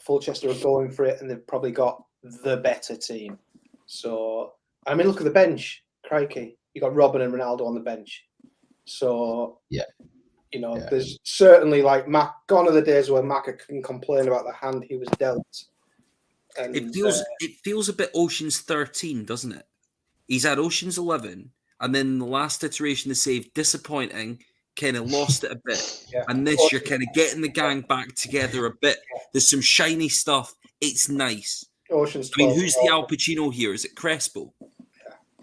Fulchester are going for it, and they've probably got the better team. So, I mean, look at the bench. Crikey, you got Robin and Ronaldo on the bench. So, there's certainly like Mac. Gone are the days where Mac can complain about the hand he was dealt. And, it feels a bit Ocean's 13, doesn't it? He's had Ocean's 11, and then the last iteration of Save, disappointing, kind of lost it a bit. Yeah. And this, you're kind of getting the gang back together a bit. There's some shiny stuff. It's nice. Ocean's 12. I mean,12. who's the Al Pacino here? Is it Crespo?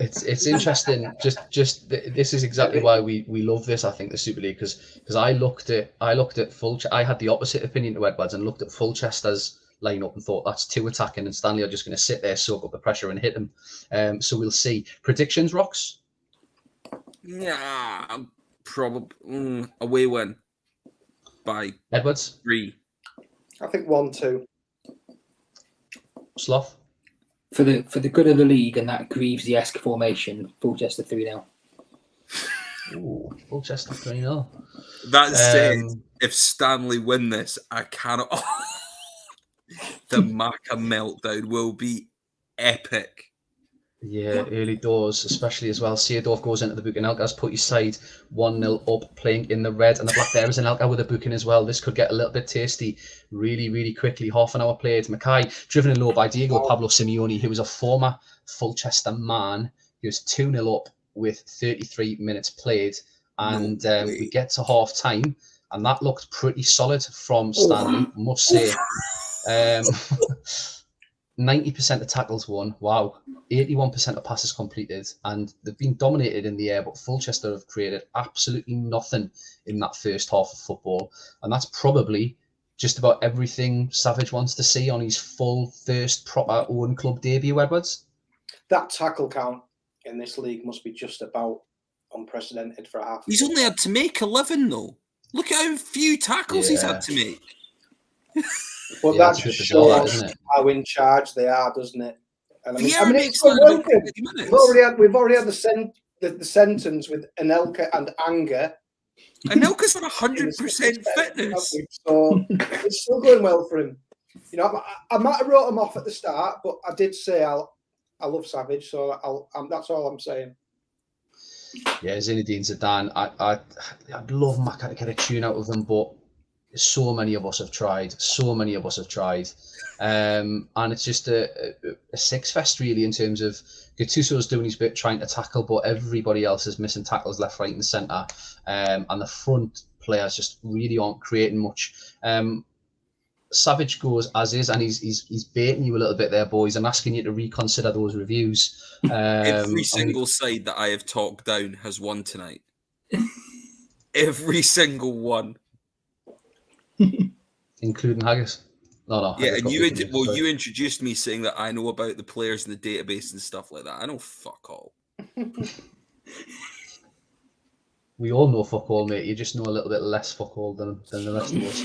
It's interesting. Just this is exactly why we love this. I think the Super League because I looked at Fulchester. I had the opposite opinion to Edwards and looked at Fulchester's lineup and thought that's too attacking, and Stanley are just going to sit there, soak up the pressure, and hit him. So we'll see. Predictions, Rocks? Yeah, probably away win by Edwards 3. I think 1-2. Sloth. For the good of the league and that Greaves-esque formation, Fulchester 3-0. Ooh, Fulchester 3-0. That said, if Stanley win this, I cannot. The Macca meltdown will be epic. Yeah, early doors, especially as well. Seedorf goes into the booking. Elka's put his side 1-0 up, playing in the red, and the black there is an Elka with a booking as well. This could get a little bit tasty really, really quickly. Half an hour played. Mackay driven in low by Diego Pablo Simeone, who was a former Fulchester man. He was 2-0 up with 33 minutes played, and we get to half time, and that looked pretty solid from Stanley, must say. 90% of tackles won. Wow. 81% of passes completed, and they've been dominated in the air, but Fulchester have created absolutely nothing in that first half of football, and that's probably just about everything Savage wants to see on his full first proper own club debut, Edwards. That tackle count in this league must be just about unprecedented for a half. He's only had to make 11 though. Look at how few tackles he's had to make. But that just shows how in charge they are, doesn't it? And I mean it's we've already had the sentence with Anelka and Anger. Anelka's at 100% fitness. So it's still going well for him. I might have wrote him off at the start, but I did say I love Savage, so that's all I'm saying. Yeah, Zinedine Zidane. I'd love Macca to get a tune out of them, but so many of us have tried. And it's just a six fest really, in terms of Gattuso's doing his bit trying to tackle, but everybody else is missing tackles left, right, and centre. And the front players just really aren't creating much. Savage goes as is, and he's baiting you a little bit there, boys. I'm asking you to reconsider those reviews. Every single side that I have talked down has won tonight. Every single one. Including Haggis. No. Yeah, and you introduced me saying that I know about the players in the database and stuff like that. I know fuck all. We all know fuck all, mate. You just know a little bit less fuck all than the rest of us.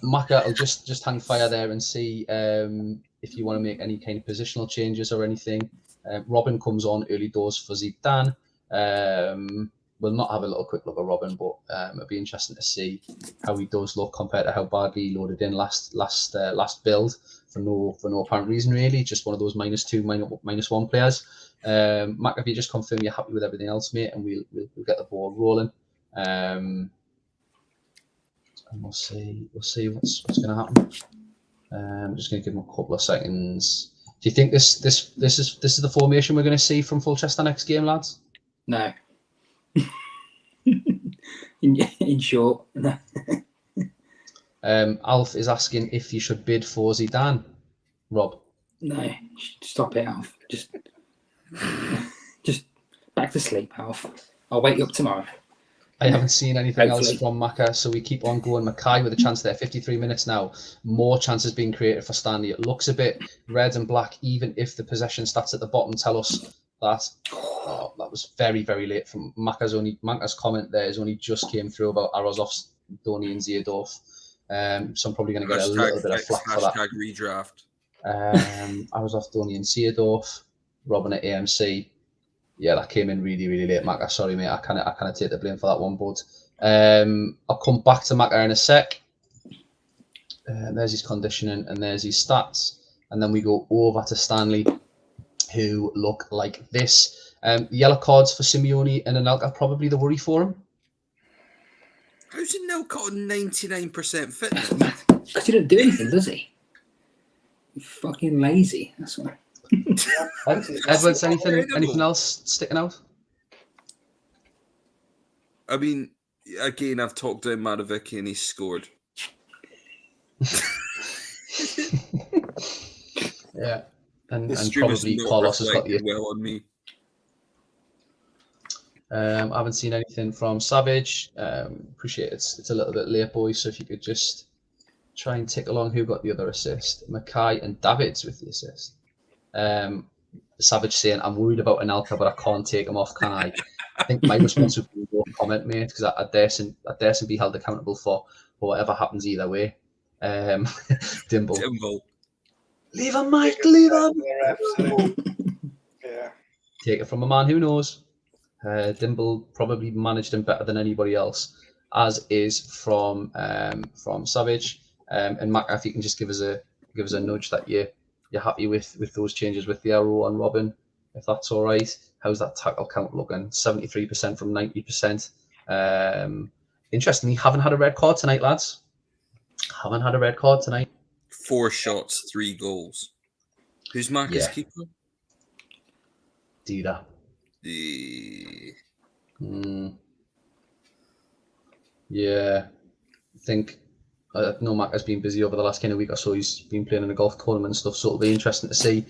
Macca, I'll just hang fire there and see if you want to make any kind of positional changes or anything. Robin comes on early doors for Zidane. We'll not have a quick look at Robin, but it'll be interesting to see how he does look compared to how badly he loaded in last build for no apparent reason really. Just one of those -2, -1 players. Mac, if you just confirm you're happy with everything else, mate, and we'll get the ball rolling. And we'll see what's going to happen. I'm just going to give him a couple of seconds. Do you think this is the formation we're going to see from Fulchester next game, lads? No. in short, no. Alf is asking if you should bid for Zidane. Rob? No, stop it, Alf. Just back to sleep, Alf. I'll wake you up tomorrow. I haven't seen anything else from Macca, so we keep on going. Mackay with a chance there, 53 minutes now. More chances being created for Stanley. It looks a bit red and black, even if the possession stats at the bottom tell us that Oh, that was very, very late from Macca's comment there is only just came through about Arozov's, Donny and Ziadorf. So I'm probably going to get a little bit of flack for that. Redraft. Arozov, Donny and Ziadorf, Robin at AMC. Yeah, that came in really, really late, Macca. Sorry, mate. I kind of take the blame for that one, bud. I'll come back to Macca in a sec. There's his conditioning and there's his stats. And then we go over to Stanley, who look like this. Yellow cards for Simeone and Anelka, probably the worry for him. How's Anelka on 99% fitness? Because he doesn't do anything, does he? He's fucking lazy. That's why. Edwards, anything else sticking out? I mean, again, I've talked to Maravicki and he's scored. Yeah, and probably Carlos has got the well on me. I haven't seen anything from Savage. Appreciate it's a little bit late, boys. So if you could just try and tick along who got the other assist. Mackay and Davids with the assist. Savage saying, I'm worried about Anelka, but I can't take him off, can I? I think my response would be no comment, mate, because I dare to be held accountable for whatever happens either way. Dimble. Leave him, Mike, leave him. Yeah. Take it from a man who knows. Dimble probably managed him better than anybody else, as is from Savage. And Mac, if you can just give us a nudge that you're happy with those changes with the arrow on Robin, if that's all right. How's that tackle count looking? 73% from 90%. Interestingly, haven't had a red card tonight, lads. Haven't had a red card tonight. 4 shots, 3 goals. Who's Marcus keeper? Dida. Yeah, I think I know Mac has been busy over the last kind of week or so. He's been playing in a golf tournament and stuff, so it'll be interesting to see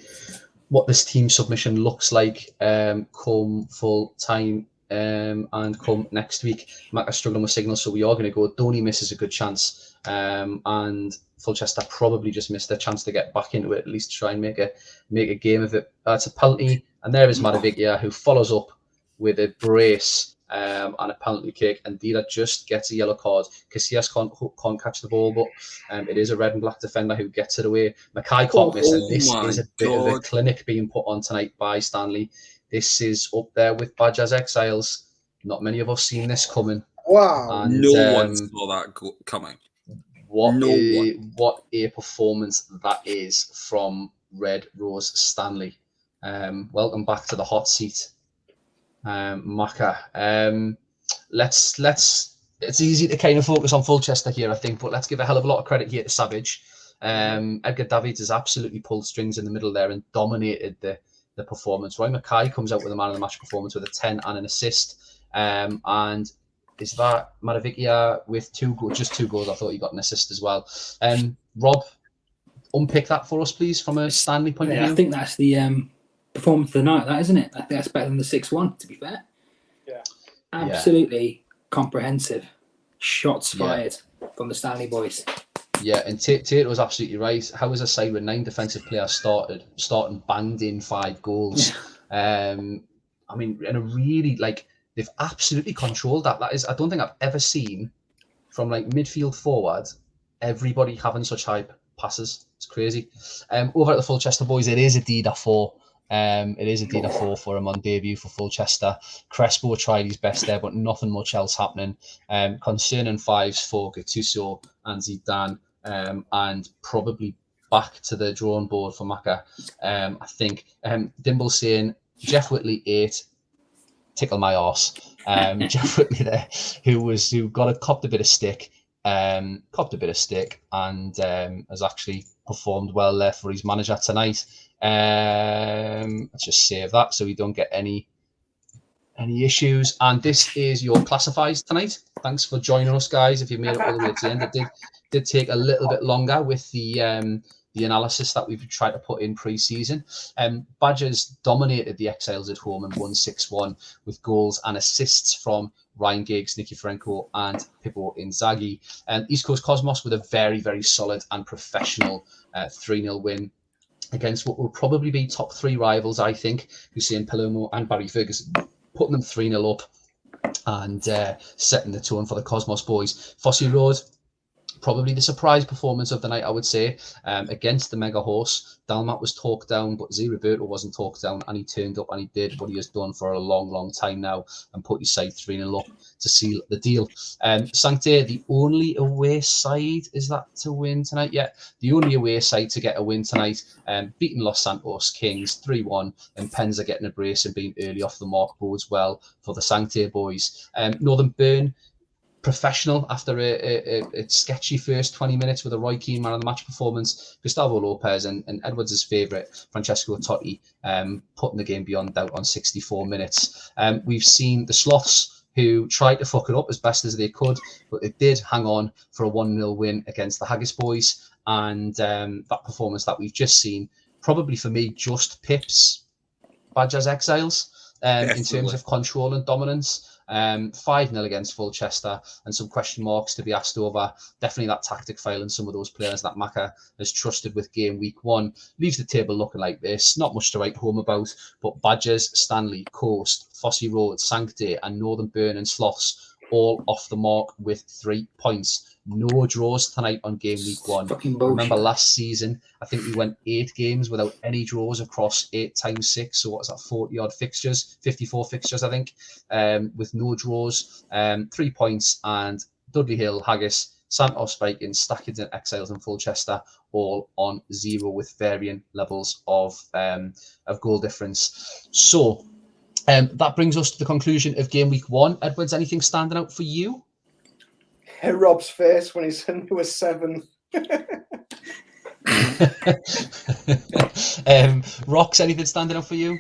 what this team submission looks like come full time and come next week. Mac is struggling with signals, so we are going to go. Donny misses a good chance, and Fulchester probably just missed their chance to get back into it, at least try and make a game of it. It's a penalty, and there is Maravicki, who follows up with a brace and a penalty kick, and Dida just gets a yellow card. Casillas can't catch the ball, but it is a red and black defender who gets it away. Mackay can't miss, and this is a bit of a clinic being put on tonight by Stanley. This is up there with Badger's Exiles. Not many of us seen this coming. Wow. And, no one saw that coming. What a performance that is from Red Rose Stanley. Welcome back to the hot seat, Macca. Let's it's easy to kind of focus on Fulchester here, I think, but let's give a hell of a lot of credit here to Savage. Edgar Davids has absolutely pulled strings in the middle there and dominated the performance. Roy Mackay comes out with a man of the match performance with a 10 and an assist. And is that Maravicki with just two goals? I thought he got an assist as well. Rob, unpick that for us, please, from a Stanley point of view. I think that's the performance of the night, that isn't it? I think that's better than the 6-1, to be fair. Yeah. Absolutely comprehensive shots fired from the Stanley boys. Yeah, and Tate was absolutely right. How is a side with 9 defensive players starting banged in 5 goals? I mean, and a really, they've absolutely controlled that. That is, I don't think I've ever seen from midfield forward everybody having such high passes. It's crazy. Over at the Fulchester boys, it is a Dida 4. It is a Dida 4 for him on debut for Fulchester. Crespo tried his best there, but nothing much else happening. Concerning 5s for Gattuso and Zidane, and probably back to the drawing board for Macca. I think Dimble saying Jeff Whitley 8. Tickle my arse. Jeff Whitley there, who copped a bit of stick, and has actually performed well there for his manager tonight. Let's just save that so we don't get any issues. And this is your classifies tonight. Thanks for joining us, guys. If you made it all the way to the end, it did take a little bit longer with the analysis that we've tried to put in pre-season. Badgers dominated the Exiles at home and won 6-1 with goals and assists from Ryan Giggs, Nicky Franco and Pippo Inzaghi. East Coast Cosmos with a very, very solid and professional 3-0 win against what will probably be top 3 rivals, I think, Hussein Palermo and Barry Ferguson, putting them 3-0 up and setting the tone for the Cosmos boys. Fosse Road, probably the surprise performance of the night, I would say, against the Mega Horse. Dalmat was talked down, but Z Roberto wasn't talked down, and he turned up and he did what he has done for a long, long time now and put his side 3-0 up to seal the deal. Sancte, the only away side, is that to win tonight? Yeah, the only away side to get a win tonight, beating Los Santos Kings 3-1, and Penza getting a brace and being early off the mark bodes well for the Sancte boys. Northern Burn, professional after a sketchy first 20 minutes with a Roy Keane man of the match performance. Gustavo Lopez and Edwards' favourite, Francesco Totti, putting the game beyond doubt on 64 minutes. We've seen the Sloths, who tried to fuck it up as best as they could, but they did hang on for a 1-0 win against the Haggis boys. And that performance that we've just seen, probably for me, just pips Badgers Exiles in terms of control and dominance. 5-0 against Fulchester, and some question marks to be asked over. Definitely that tactic file and some of those players that Macca has trusted with game week 1 leaves the table looking like this. Not much to write home about, but Badgers, Stanley, Coast, Fosse Road, Sancte, and Northern Burn and Sloths all off the mark with 3 points. No draws tonight on game week 1. Remember last season, I think we went 8 games without any draws across 8 times 6. So what's that, 40 odd fixtures, 54 fixtures, I think, with no draws. 3 points, and Dudley Hill, Haggis, Santos, Vikings, Stackington, Exiles, and Fulchester all on 0 with varying levels of goal difference. So that brings us to the conclusion of game week 1. Edwards, anything standing out for you? Rob's face when he said he was 7. Rocks, anything standing out for you?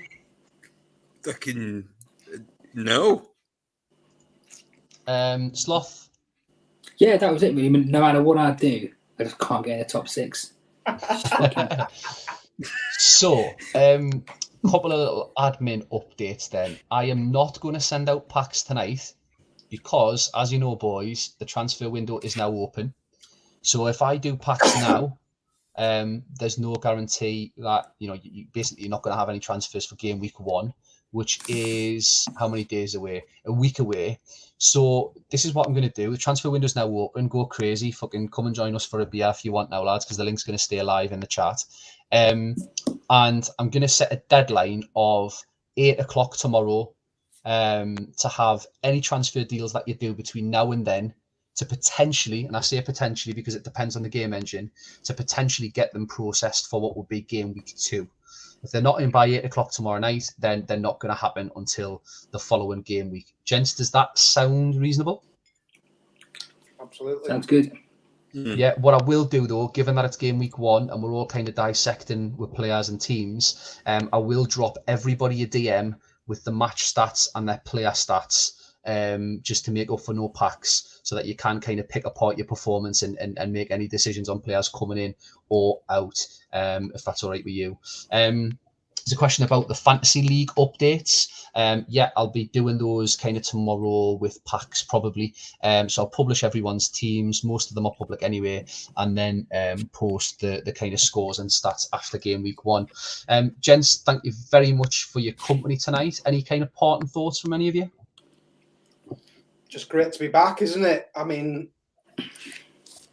Fucking no. Sloth? Yeah, that was it really. No matter what I do, I just can't get in the top 6. So, couple of little admin updates then. I am not going to send out packs tonight because, as you know, boys, the transfer window is now open. So if I do packs now, there's no guarantee that, you basically you're not going to have any transfers for game week 1, which is how many days away? A week away. So this is what I'm going to do. The transfer window's now open. Go crazy. Fucking come and join us for a beer if you want now, lads, because the link's going to stay alive in the chat. And I'm going to set a deadline of 8 o'clock tomorrow to have any transfer deals that you do between now and then to potentially, and I say potentially because it depends on the game engine, to potentially get them processed for what would be game week 2. If they're not in by 8 o'clock tomorrow night, then they're not going to happen until the following game week. Gents, does that sound reasonable? Absolutely. Sounds good. Yeah, what I will do though, given that it's game week 1 and we're all kind of dissecting with players and teams, I will drop everybody a DM with the match stats and their player stats, just to make up for no packs, so that you can kind of pick apart your performance and make any decisions on players coming in or out, if that's all right with you. There's a question about the Fantasy League updates. Yeah, I'll be doing those kind of tomorrow with packs probably. So I'll publish everyone's teams. Most of them are public anyway, and then post the kind of scores and stats after game week 1. Gents, thank you very much for your company tonight. Any kind of parting thoughts from any of you? Just great to be back, isn't it? I mean,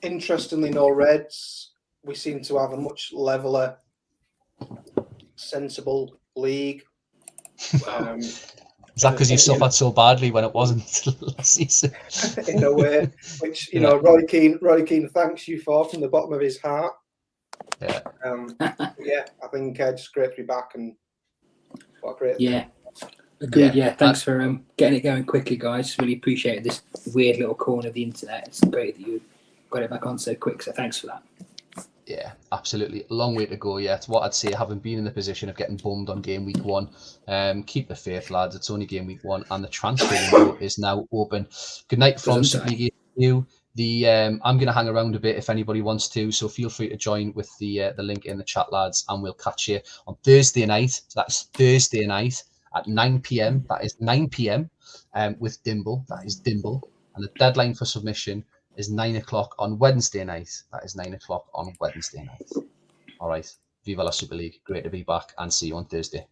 interestingly, no Reds. We seem to have a much leveler, sensible league. Is that because you suffered so badly when it wasn't last season? In a way, which you know, Roy Keane thanks you for from the bottom of his heart. Yeah. Yeah, I think just great to be back, and what a great yeah. Agreed, yeah. Thanks for getting it going quickly, guys. Really appreciate this weird little corner of the internet. It's great that you got it back on so quick, so thanks for that. Yeah, absolutely. A long way to go yet. What I'd say, having been in the position of getting bummed on game week 1, keep the faith, lads. It's only game week 1 and the transfer window is now open. Good night from Super League HQ. I'm going to hang around a bit if anybody wants to, so feel free to join with the link in the chat, lads, and we'll catch you on Thursday night. So that's Thursday night at 9 p.m. That is 9 p.m. With Dimble. That is Dimble. And the deadline for submission is 9 o'clock on Wednesday night. That is 9 o'clock on Wednesday night. All right. Viva la Super League. Great to be back, and see you on Thursday.